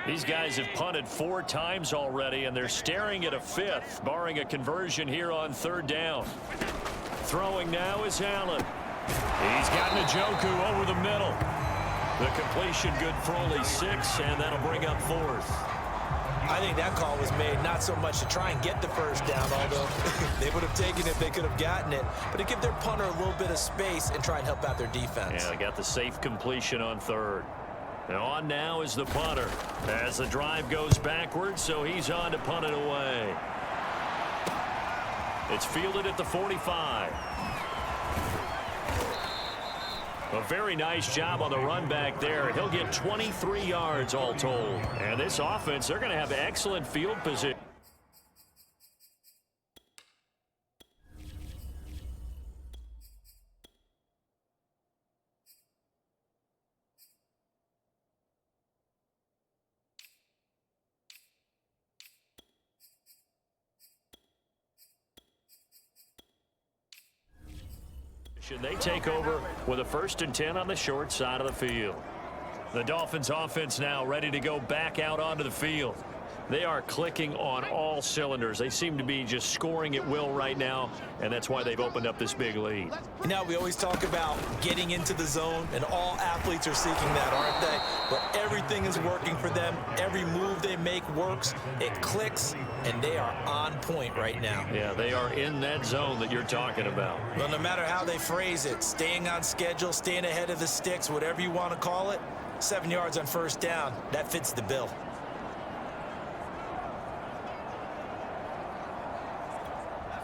B: These guys have punted 4 times already, and they're staring at a 5th, barring a conversion here on third down. Throwing now is Allen. He's got Njoku over the middle. The completion good for only 6, and that'll bring up 4th.
C: I think that call was made not so much to try and get the first down, although they would have taken it if they could have gotten it, but to give their punter a little bit of space and try and help out their defense.
B: Yeah, they got the safe completion on third. On now is the punter as the drive goes backwards, so he's on to punt it away. It's fielded at the 45. A very nice job on the run back there. He'll get 23 yards all told. And this offense, they're going to have excellent field position. They take over with a 1st and 10 on the short side of the field. The Dolphins offense now ready to go back out onto the field. They are clicking on all cylinders. They seem to be just scoring at will right now, and that's why they've opened up this big lead.
C: Now, we always talk about getting into the zone, and all athletes are seeking that, aren't they? But everything is working for them. Every move they make works. It clicks, and they are on point right now.
B: Yeah, they are in that zone that you're talking about.
C: Well, no matter how they phrase it, staying on schedule, staying ahead of the sticks, whatever you want to call it, 7 yards on first down, that fits the bill.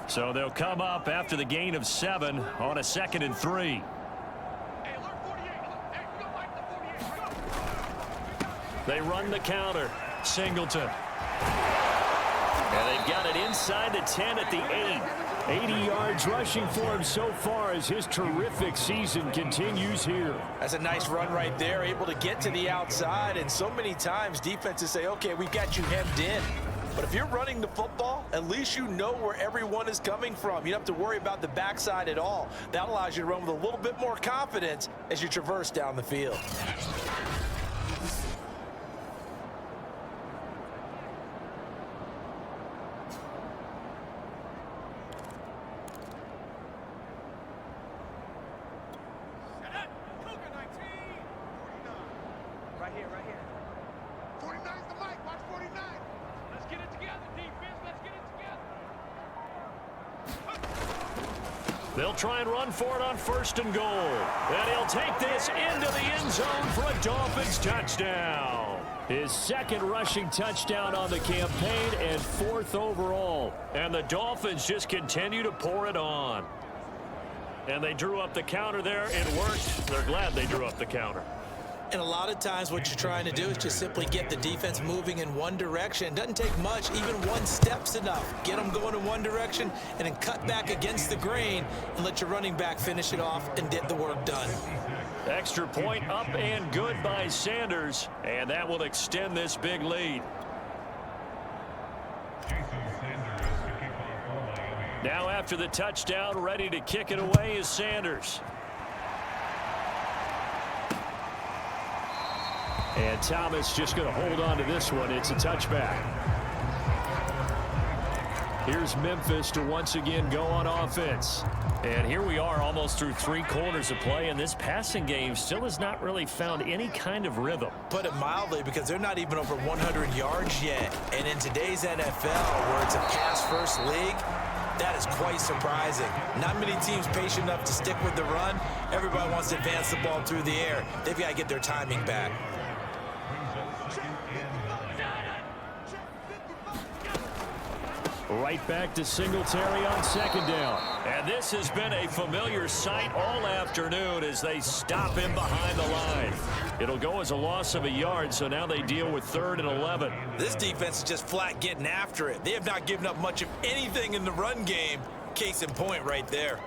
B: So they'll come up after the gain of 7 on a 2nd and 3.
E: Hey, alert 48. Hey, go back to 48. Go.
B: They run the counter. Singleton. And they've got it inside the 10 at the 8.
F: 80 yards rushing for him so far as his terrific season continues here.
C: That's a nice run right there, able to get to the outside, and so many times defenses say, okay, we've got you hemmed in. But if you're running the football, at least you know where everyone is coming from. You don't have to worry about the backside at all. That allows you to run with a little bit more confidence as you traverse down the field.
E: Right here, right here. 49's the mic. Watch 49. Let's get it together, defense. Let's get it together.
B: They'll try and run for it on 1st and goal. And he'll take this into the end zone for a Dolphins touchdown. His 2nd rushing touchdown on the campaign and 4th overall. And the Dolphins just continue to pour it on. And they drew up the counter there. It worked. They're glad they drew up the counter.
C: And a lot of times what you're trying to do is just simply get the defense moving in one direction. It doesn't take much. Even one step's enough. Get them going in one direction and then cut back against the grain and let your running back finish it off and get the work done.
B: Extra point up and good by Sanders. And that will extend this big lead. Now after the touchdown, ready to kick it away is Sanders. And Thomas just going to hold on to this one. It's a touchback. Here's Memphis to once again go on offense. And here we are almost through 3 quarters of play, and this passing game still has not really found any kind of rhythm.
C: Put it mildly, because they're not even over 100 yards yet. And in today's NFL, where it's a pass-first league, that is quite surprising. Not many teams patient enough to stick with the run. Everybody wants to advance the ball through the air. They've got to get their timing back.
B: Right back to Singletary on 2nd down. And this has been a familiar sight all afternoon as they stop him behind the line. It'll go as a loss of a yard, so now they deal with 3rd and 11.
C: This defense is just flat getting after it. They have not given up much of anything in the run game. Case in point right there.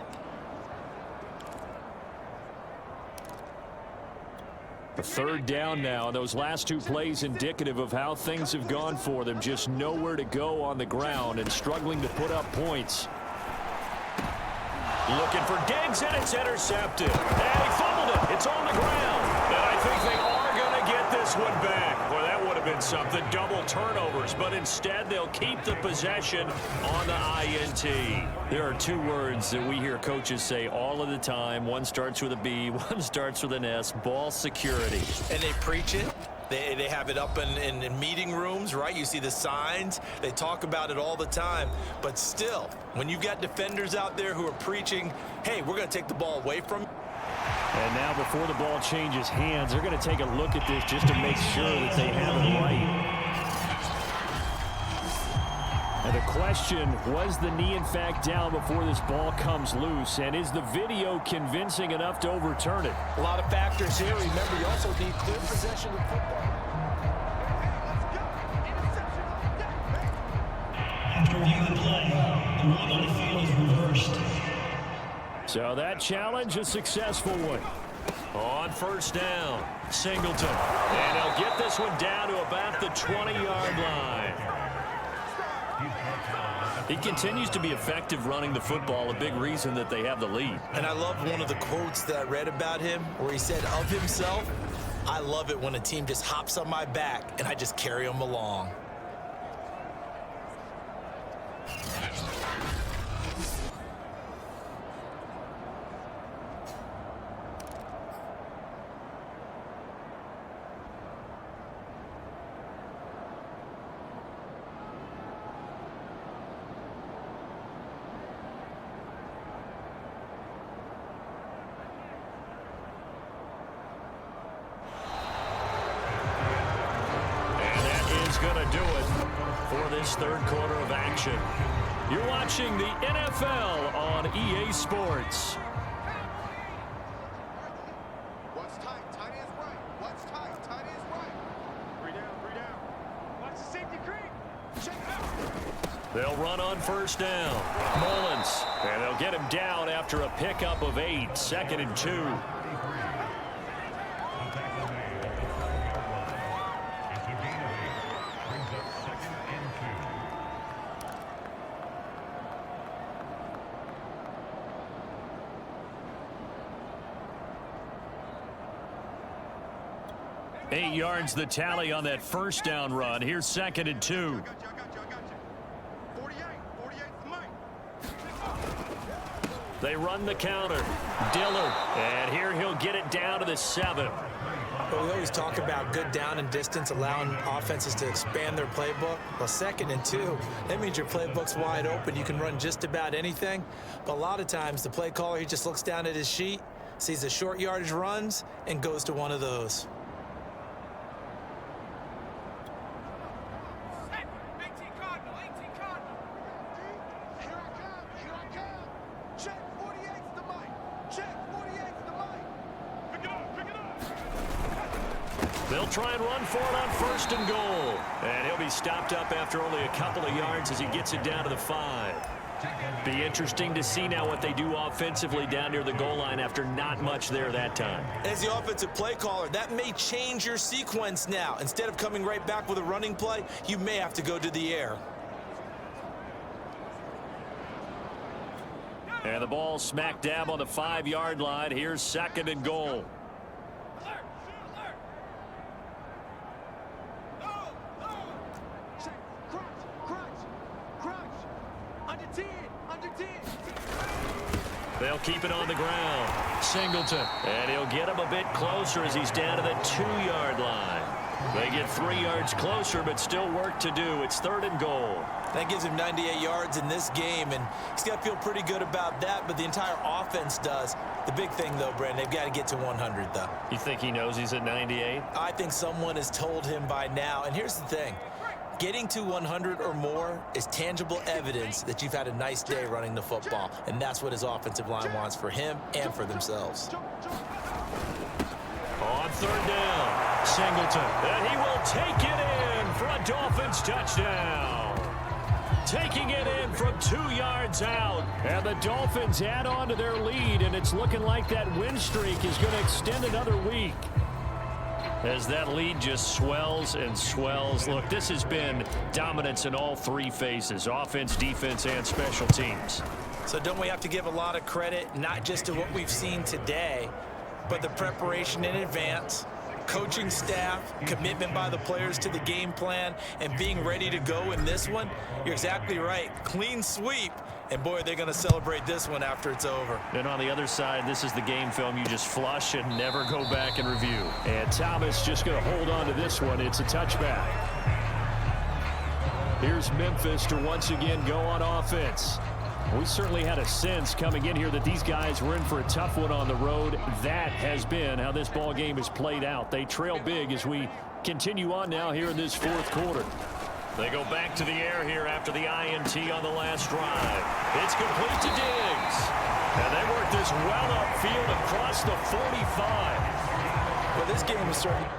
B: A 3rd down now, and those last 2 plays indicative of how things have gone for them. Just nowhere to go on the ground and struggling to put up points. Looking for Diggs, and it's intercepted. And he fumbled it. It's on the ground. And I think they are going to get this one back. Well, that would have been something. Double turnovers. But instead, they'll keep the possession on the INT. There are 2 words that we hear coaches say all of the time. One starts with a B, one starts with an S. Ball security.
C: And they preach it. They have it up in meeting rooms, right? You see the signs. They talk about it all the time. But still, when you've got defenders out there who are preaching, hey, we're going to take the ball away from you.
F: And now before the ball changes hands, they're going to take a look at this just to make sure that they have it right. And the question, was the knee in fact down before this ball comes loose? And is the video convincing enough to overturn it?
C: A lot of factors here. Remember, you also need clear possession of football.
G: After reviewing the play, the rule on the field is reversed.
B: So that challenge, a successful one. On 1st down, Singleton. And he'll get this one down to about the 20-yard line. He continues to be effective running the football, a big reason that they have the lead.
C: And I love one of the quotes that I read about him where he said of himself, I love it when a team just hops on my back and I just carry them along.
B: Going to do it for this 3rd quarter of action. You're watching the NFL on EA Sports.
E: What's tight? Tight is right. What's tight? Tight is right. 3 down, 3 down. Watch the safety creep. Check it out.
B: They'll run on 1st down. Mullins. And they'll get him down after a pickup of 8. 2nd and 2. Eight yards the tally on that 1st down run. Here's 2nd and 2.
E: I got you. 48. 48's the mic.
B: They run the counter. Dillard. And here he'll get it down to the 7.
C: Well, we always talk about good down and distance, allowing offenses to expand their playbook. Well, 2nd and 2, that means your playbook's wide open. You can run just about anything. But a lot of times, the play caller, he just looks down at his sheet, sees the short yardage runs, and goes to one of those.
B: They'll try and run for it on 1st and goal. And he'll be stopped up after only a couple of yards as he gets it down to the 5. Be interesting to see now what they do offensively down near the goal line after not much there that time.
C: As the offensive play caller, that may change your sequence now. Instead of coming right back with a running play, you may have to go to the air.
B: And the ball smack dab on the 5-yard line. Here's 2nd and goal. They'll keep it on the ground. Singleton. And he'll get him a bit closer as he's down to the 2-yard line. They get 3 yards closer, but still work to do. It's 3rd and goal.
C: That gives him 98 yards in this game, and he's got to feel pretty good about that, but the entire offense does. The big thing, though, Brandon, they've got to get to 100, though.
B: You think he knows he's at 98?
C: I think someone has told him by now, and here's the thing. Getting to 100 or more is tangible evidence that you've had a nice day running the football, and that's what his offensive line wants for him and for themselves.
B: On 3rd down, Singleton, and he will take it in for a Dolphins touchdown. Taking it in from 2 yards out.
F: And the Dolphins add on to their lead, and it's looking like that win streak is going to extend another week.
B: As that lead just swells and swells. Look, this has been dominance in all 3 phases, offense, defense, and special teams.
C: So don't we have to give a lot of credit, not just to what we've seen today, but the preparation in advance, coaching staff, commitment by the players to the game plan, and being ready to go in this one? You're exactly right. Clean sweep. And, boy, they're going to celebrate this one after it's over.
B: And on the other side, this is the game film you just flush and never go back and review.
F: And Thomas just going to hold on to this one. It's a touchback. Here's Memphis to once again go on offense. We certainly had a sense coming in here that these guys were in for a tough one on the road. That has been how this ball game has played out. They trail big as we continue on now here in this 4th quarter.
B: They go back to the air here after the INT on the last drive. It's complete to Diggs. And they work this well upfield across the 45.
C: Well, this game is starting.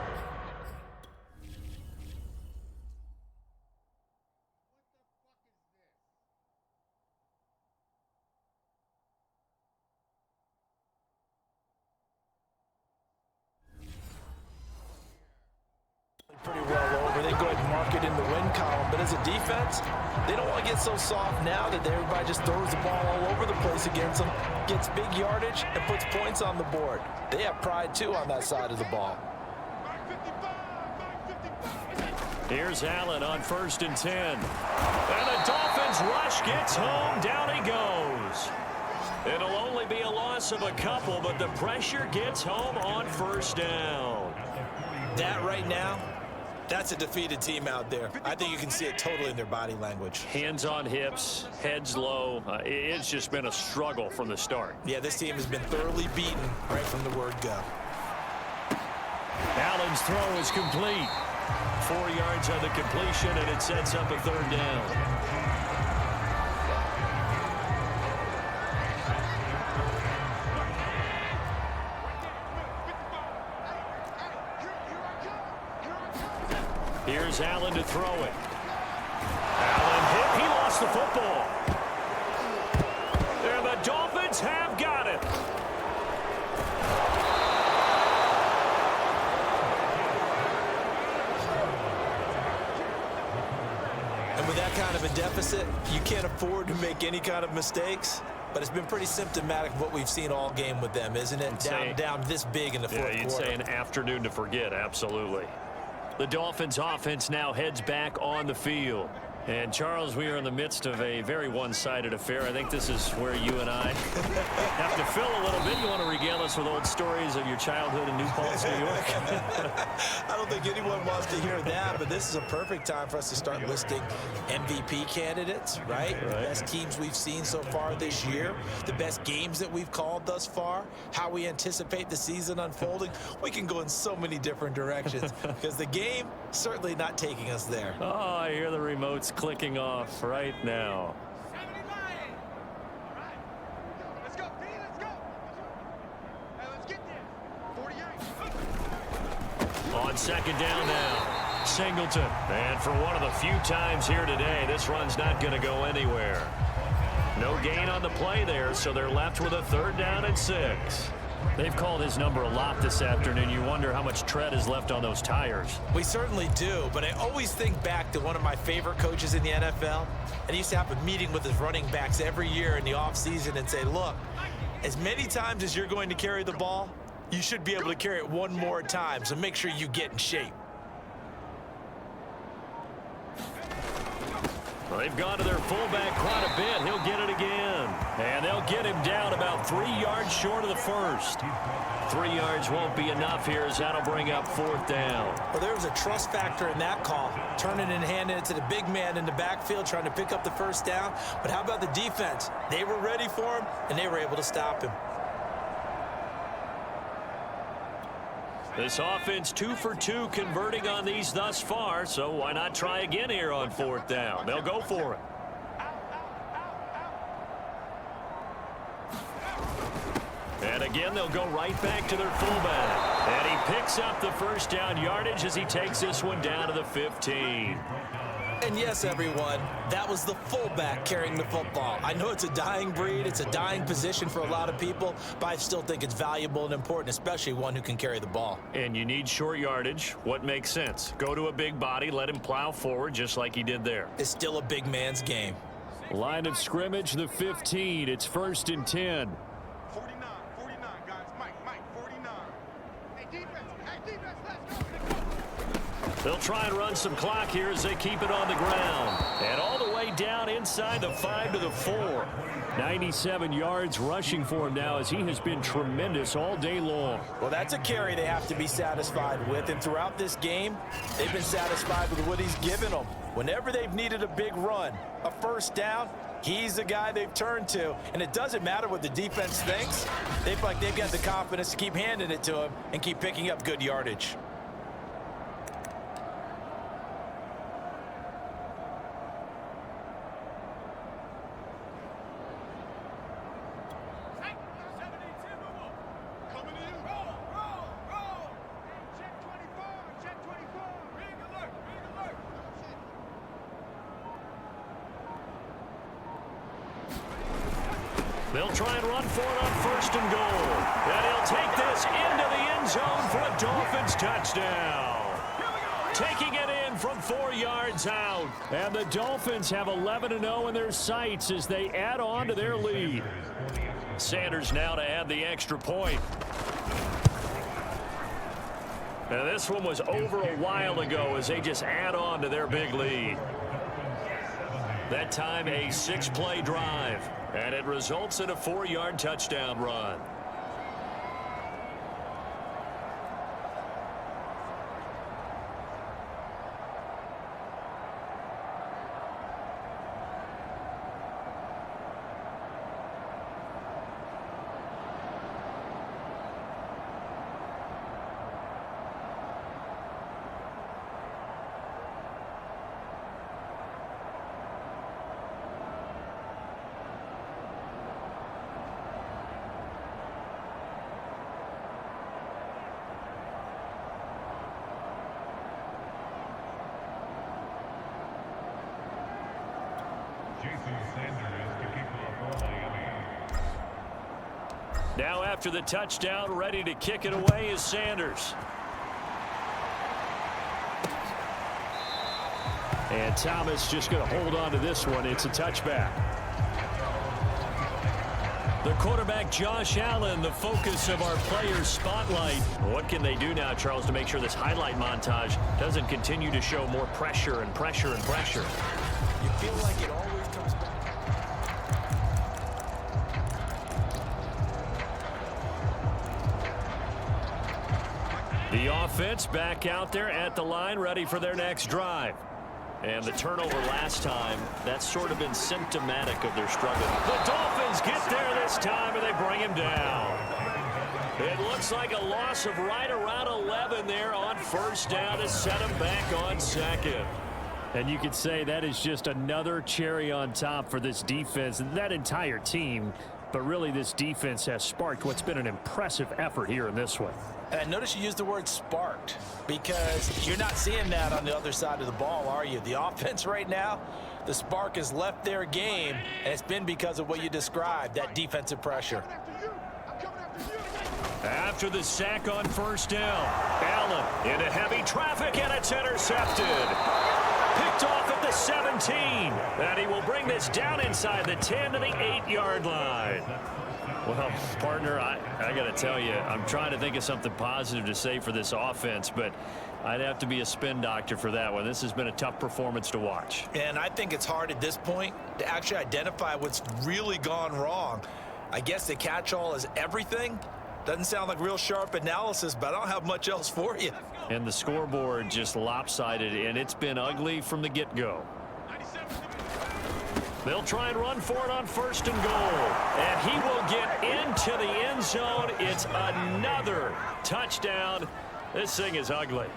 C: Pretty well over. They go ahead and mark it in the win column. But as a defense, they don't want to get so soft now that everybody just throws the ball all over the place against them, gets big yardage, and puts points on the board. They have pride, too, on that side of the ball.
B: Here's Allen on 1st and 10. And the Dolphins rush gets home. Down he goes. It'll only be a loss of a couple, but the pressure gets home on 1st down.
C: That right now, that's a defeated team out there. I think you can see it totally in their body language.
B: Hands on hips, heads low. It's just been a struggle from the start.
C: Yeah, this team has been thoroughly beaten right from the word go.
B: Allen's throw is complete. 4 yards on the completion, and it sets up a 3rd down. Here's Allen to throw it. Allen hit. He lost the football. And the Dolphins have got it.
C: And with that kind of a deficit, you can't afford to make any kind of mistakes. But it's been pretty symptomatic of what we've seen all game with them, isn't it? Down this big in the 4th quarter.
B: Yeah, you'd say an afternoon to forget, absolutely. The Dolphins offense now heads back on the field. And, Charles, we are in the midst of a very one-sided affair. I think this is where you and I have to fill a little bit. You want to regale us with old stories of your childhood in New Paltz, New York?
C: I don't think anyone wants to hear that, but this is a perfect time for us to start listing MVP candidates, right? The best teams we've seen so far this year, the best games that we've called thus far, how we anticipate the season unfolding. We can go in so many different directions because the game certainly not taking us there.
B: Oh, I hear the remotes clicking off right now.
E: 79. All right. Let's go, D. Let's go. Hey, let's get there. 48.
B: On second down now, Singleton. And for one of the few times here today, this run's not going to go anywhere. No gain on the play there, so they're left with a 3rd down and 6. They've called his number a lot this afternoon. You wonder how much tread is left on those tires.
C: We certainly do, but I always think back to one of my favorite coaches in the NFL, and he used to have a meeting with his running backs every year in the offseason and say, look, as many times as you're going to carry the ball, you should be able to carry it one more time, so make sure you get in shape.
B: Well, they've gone to their fullback quite a bit. He'll get it again. And they'll get him down about 3 yards short of the first. 3 yards won't be enough here as that'll bring up 4th down.
C: Well, there was a trust factor in that call. Turning and handing it to the big man in the backfield, trying to pick up the 1st down. But how about the defense? They were ready for him, and they were able to stop him.
B: This offense 2 for 2 converting on these thus far, so why not try again here on 4th down? They'll go for it. And again, they'll go right back to their fullback. And he picks up the 1st down yardage as he takes this one down to the 15.
C: And yes, everyone, that was the fullback carrying the football. I know it's a dying breed, it's a dying position for a lot of people, but I still think it's valuable and important, especially one who can carry the ball.
B: And you need short yardage. What makes sense? Go to a big body, let him plow forward just like he did there.
C: It's still a big man's game.
F: Line of scrimmage, the 15. It's 1st and 10.
E: 49, guys. Mike, 49. Hey, defense, let's go.
B: They'll try and run some clock here as they keep it on the ground. And all the way down inside the 5 to the 4.
F: 97 yards rushing for him now as he has been tremendous all day long.
C: Well, that's a carry they have to be satisfied with. And throughout this game, they've been satisfied with what he's given them. Whenever they've needed a big run, a 1st down, he's the guy they've turned to. And it doesn't matter what the defense thinks. They feel like they've got the confidence to keep handing it to him and keep picking up good yardage.
B: They'll try and run for it on 1st and goal. And he'll take this into the end zone for a Dolphins touchdown. Taking it in from 4 yards out.
F: And the Dolphins have 11-0 in their sights as they add on to their lead.
B: Sanders now to add the extra point. Now this one was over a while ago as they just add on to their big lead. That time a 6-play drive. And it results in a 4-yard touchdown run. Now after the touchdown, ready to kick it away is Sanders.
F: And Thomas just going to hold on to this one. It's a touchback.
B: The quarterback, Josh Allen, the focus of our players' spotlight. What can they do now, Charles, to make sure this highlight montage doesn't continue to show more pressure and pressure and pressure?
C: You feel like it always comes back.
B: The offense back out there at the line, ready for their next drive. And the turnover last time, that's sort of been symptomatic of their struggle. The Dolphins get there this time, and they bring him down. It looks like a loss of right around 11 there on first down to set him back on second.
F: And you could say that is just another cherry on top for this defense and that entire team. But really, this defense has sparked what's been an impressive effort here in this one.
C: And notice you used the word sparked, because you're not seeing that on the other side of the ball, are you? The offense right now, the spark has left their game, and it's been because of what you described, that defensive pressure.
B: After the sack on first down, Allen into heavy traffic, and it's intercepted. Picked off at the 17, and he will bring this down inside the 10 to the 8-yard line. Well, partner, I got to tell you, I'm trying to think of something positive to say for this offense, but I'd have to be a spin doctor for that one. This has been a tough performance to watch.
C: And I think it's hard at this point to actually identify what's really gone wrong. I guess the catch-all is everything. Doesn't sound like real sharp analysis, but I don't have much else for you.
B: And the scoreboard just lopsided, and it's been ugly from the get-go. They'll try and run for it on first and goal. And he will get into the end zone. It's another touchdown. This thing is ugly.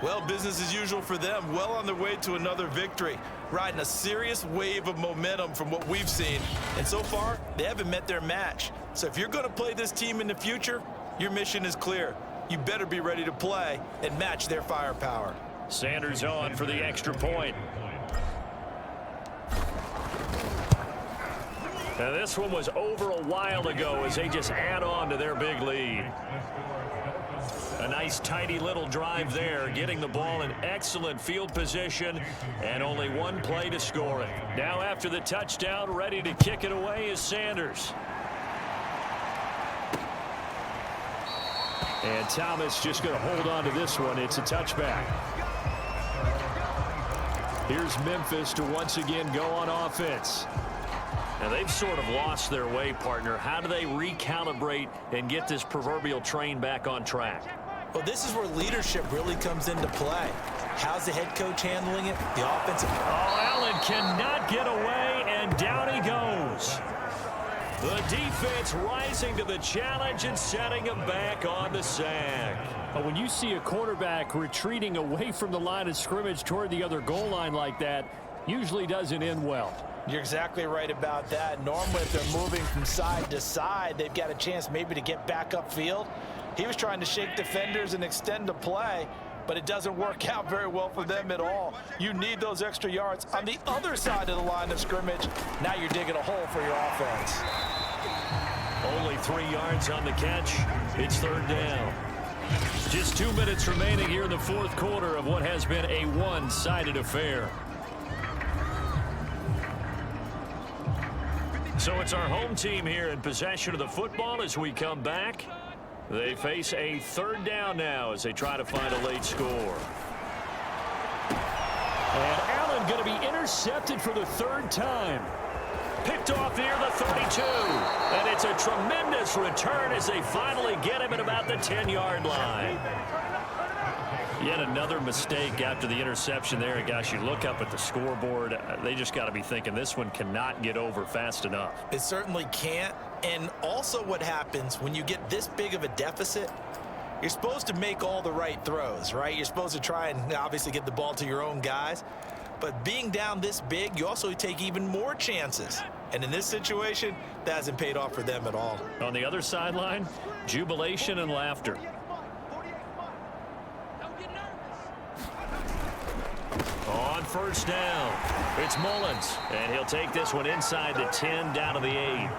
C: Well, business as usual for them. Well on their way to another victory. Riding a serious wave of momentum from what we've seen. And so far, they haven't met their match. So if you're going to play this team in the future, your mission is clear. You better be ready to play and match their firepower.
B: Sanders on for the extra point. Now this one was over a while ago as they just add on to their big lead. A nice tidy little drive there, getting the ball in excellent field position, and only one play to score it. Now after the touchdown, ready to kick it away is Sanders.
F: And Thomas just going to hold on to this one. It's a touchback. Here's Memphis to once again go on offense.
B: Now they've sort of lost their way, partner. How do they recalibrate and get this proverbial train back on track?
C: Well, this is where leadership really comes into play. How's the head coach handling it? The offensive...
B: Oh, Allen cannot get away, and down he goes. The defense rising to the challenge and setting him back on the sack.
F: But when you see a quarterback retreating away from the line of scrimmage toward the other goal line like that, usually doesn't end well.
C: You're exactly right about that. Normally, if they're moving from side to side, they've got a chance maybe to get back upfield. He was trying to shake defenders and extend the play, but it doesn't work out very well for them at all. You need those extra yards on the other side of the line of scrimmage. Now you're digging a hole for your offense.
B: Only 3 yards on the catch. It's third down. Just 2 minutes remaining here in the fourth quarter of what has been a one-sided affair. So it's our home team here in possession of the football as we come back. They face a third down now as they try to find a late score.
F: And Allen going to be intercepted for the third time.
B: Picked off near the 32. And it's a tremendous return as they finally get him at about the 10-yard line. Yet another mistake after the interception there. Gosh, you look up at the scoreboard. They just got to be thinking this one cannot get over fast enough.
C: It certainly can't. And also what happens when you get this big of a deficit, you're supposed to make all the right throws, right? You're supposed to try and obviously get the ball to your own guys. But being down this big, you also take even more chances. And in this situation, that hasn't paid off for them at all.
B: On the other sideline, jubilation and laughter. On first down, it's Mullins, and he'll take this one inside the 10 down to the 8.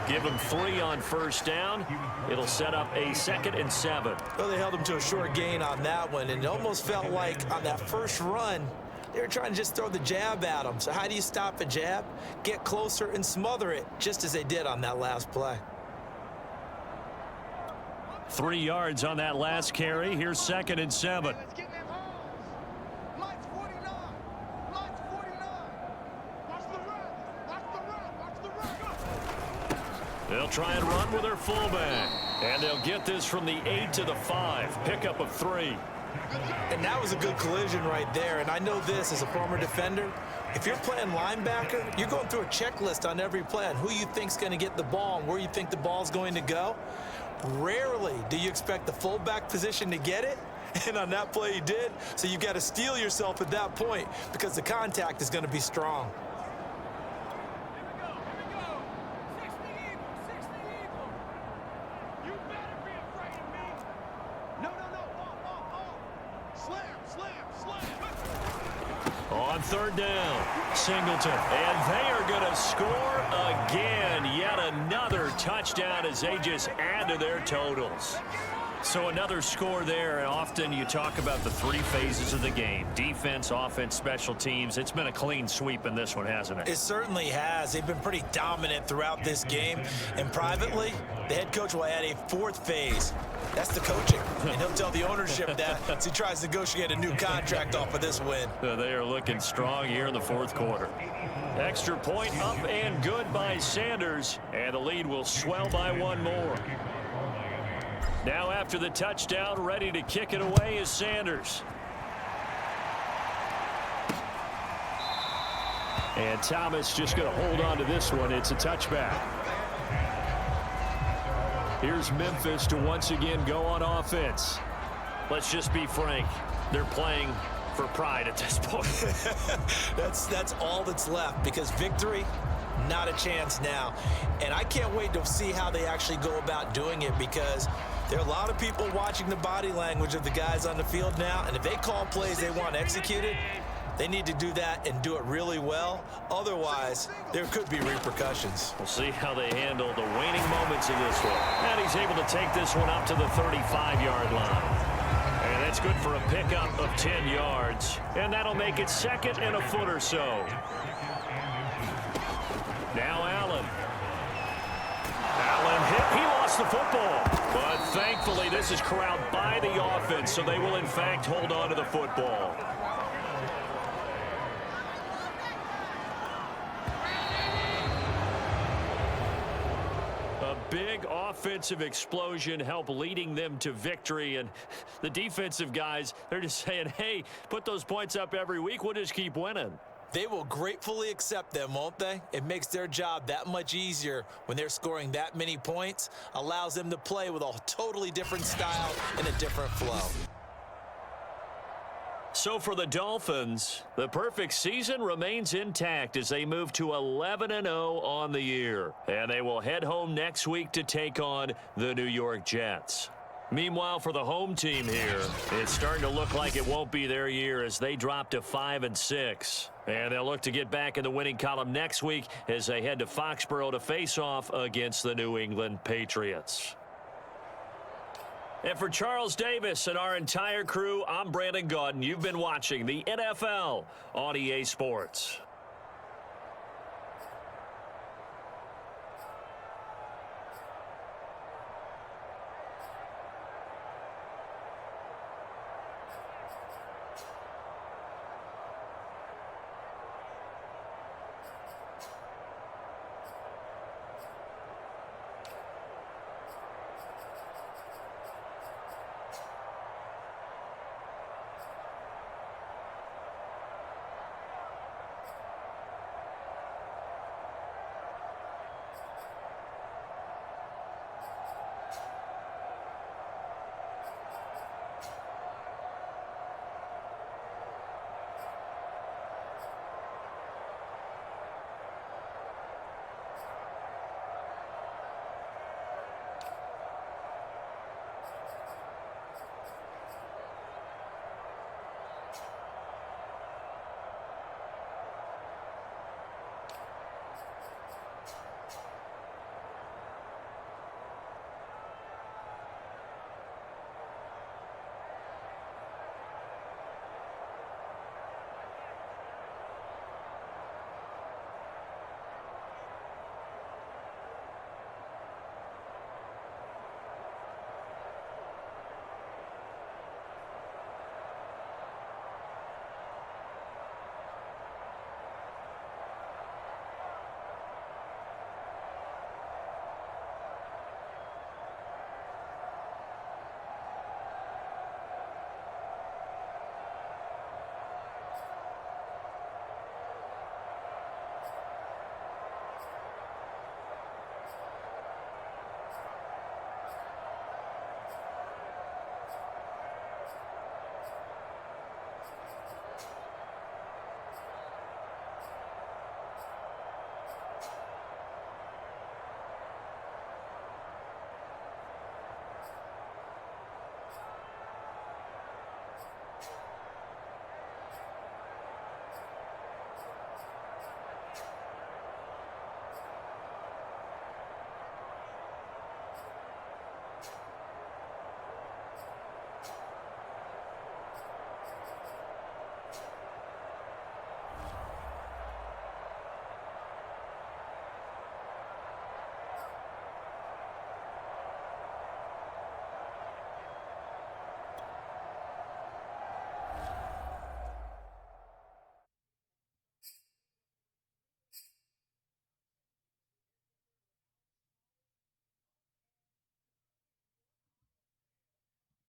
B: Give him 3 on first down. It'll set up a 2nd and 7.
C: Well, they held him to a short gain on that one, and it almost felt like on that first run, they were trying to just throw the jab at him. So how do you stop a jab? Get closer and smother it, just as they did on that last play.
B: 3 yards on that last carry. Here's 2nd and 7. They'll try and run with their fullback. And they'll get this from the 8 to the 5. Pickup of 3.
C: And that was a good collision right there. And I know this as a former defender. If you're playing linebacker, you're going through a checklist on every play on who you think's going to get the ball and where you think the ball's going to go. Rarely do you expect the fullback position to get it. And on that play he did. So you've got to steel yourself at that point because the contact is going to be strong.
B: On third down, Singleton. And they are going to score again. Yet another touchdown as they just add to their totals. So another score there, and often you talk about the 3 phases of the game. Defense, offense, special teams. It's been a clean sweep in this one, hasn't it?
C: It certainly has. They've been pretty dominant throughout this game. And privately, the head coach will add a 4th phase. That's the coaching. And he'll tell the ownership that as he tries to negotiate a new contract off of this win.
B: They are looking strong here in the 4th quarter. Extra point up and good by Sanders. And the lead will swell by 1 more. Now after the touchdown, ready to kick it away is Sanders. And Thomas just going to hold on to this one. It's a touchback. Here's Memphis to once again go on offense. Let's just be frank. They're playing for pride at this point.
C: That's all that's left because victory, not a chance now. And I can't wait to see how they actually go about doing it because there are a lot of people watching the body language of the guys on the field now, and if they call plays they want executed, they need to do that and do it really well. Otherwise, there could be repercussions.
B: We'll see how they handle the waning moments of this one. And he's able to take this one up to the 35-yard line. And that's good for a pickup of 10 yards. And that'll make it 2nd and a foot or so. Now Allen. Allen hit. He lost the football. But thankfully, this is corralled by the offense, so they will, in fact, hold on to the football. A big offensive explosion helped leading them to victory. And the defensive guys, they're just saying, hey, put those points up every week. We'll just keep winning.
C: They will gratefully accept them, won't they? It makes their job that much easier when they're scoring that many points, allows them to play with a totally different style and a different flow.
B: So for the Dolphins, the perfect season remains intact as they move to 11-0 on the year. And they will head home next week to take on the New York Jets. Meanwhile, for the home team here, it's starting to look like it won't be their year as they drop to 5-6. And they'll look to get back in the winning column next week as they head to Foxborough to face off against the New England Patriots. And for Charles Davis and our entire crew, I'm Brandon Gaudin. You've been watching the NFL on EA Sports.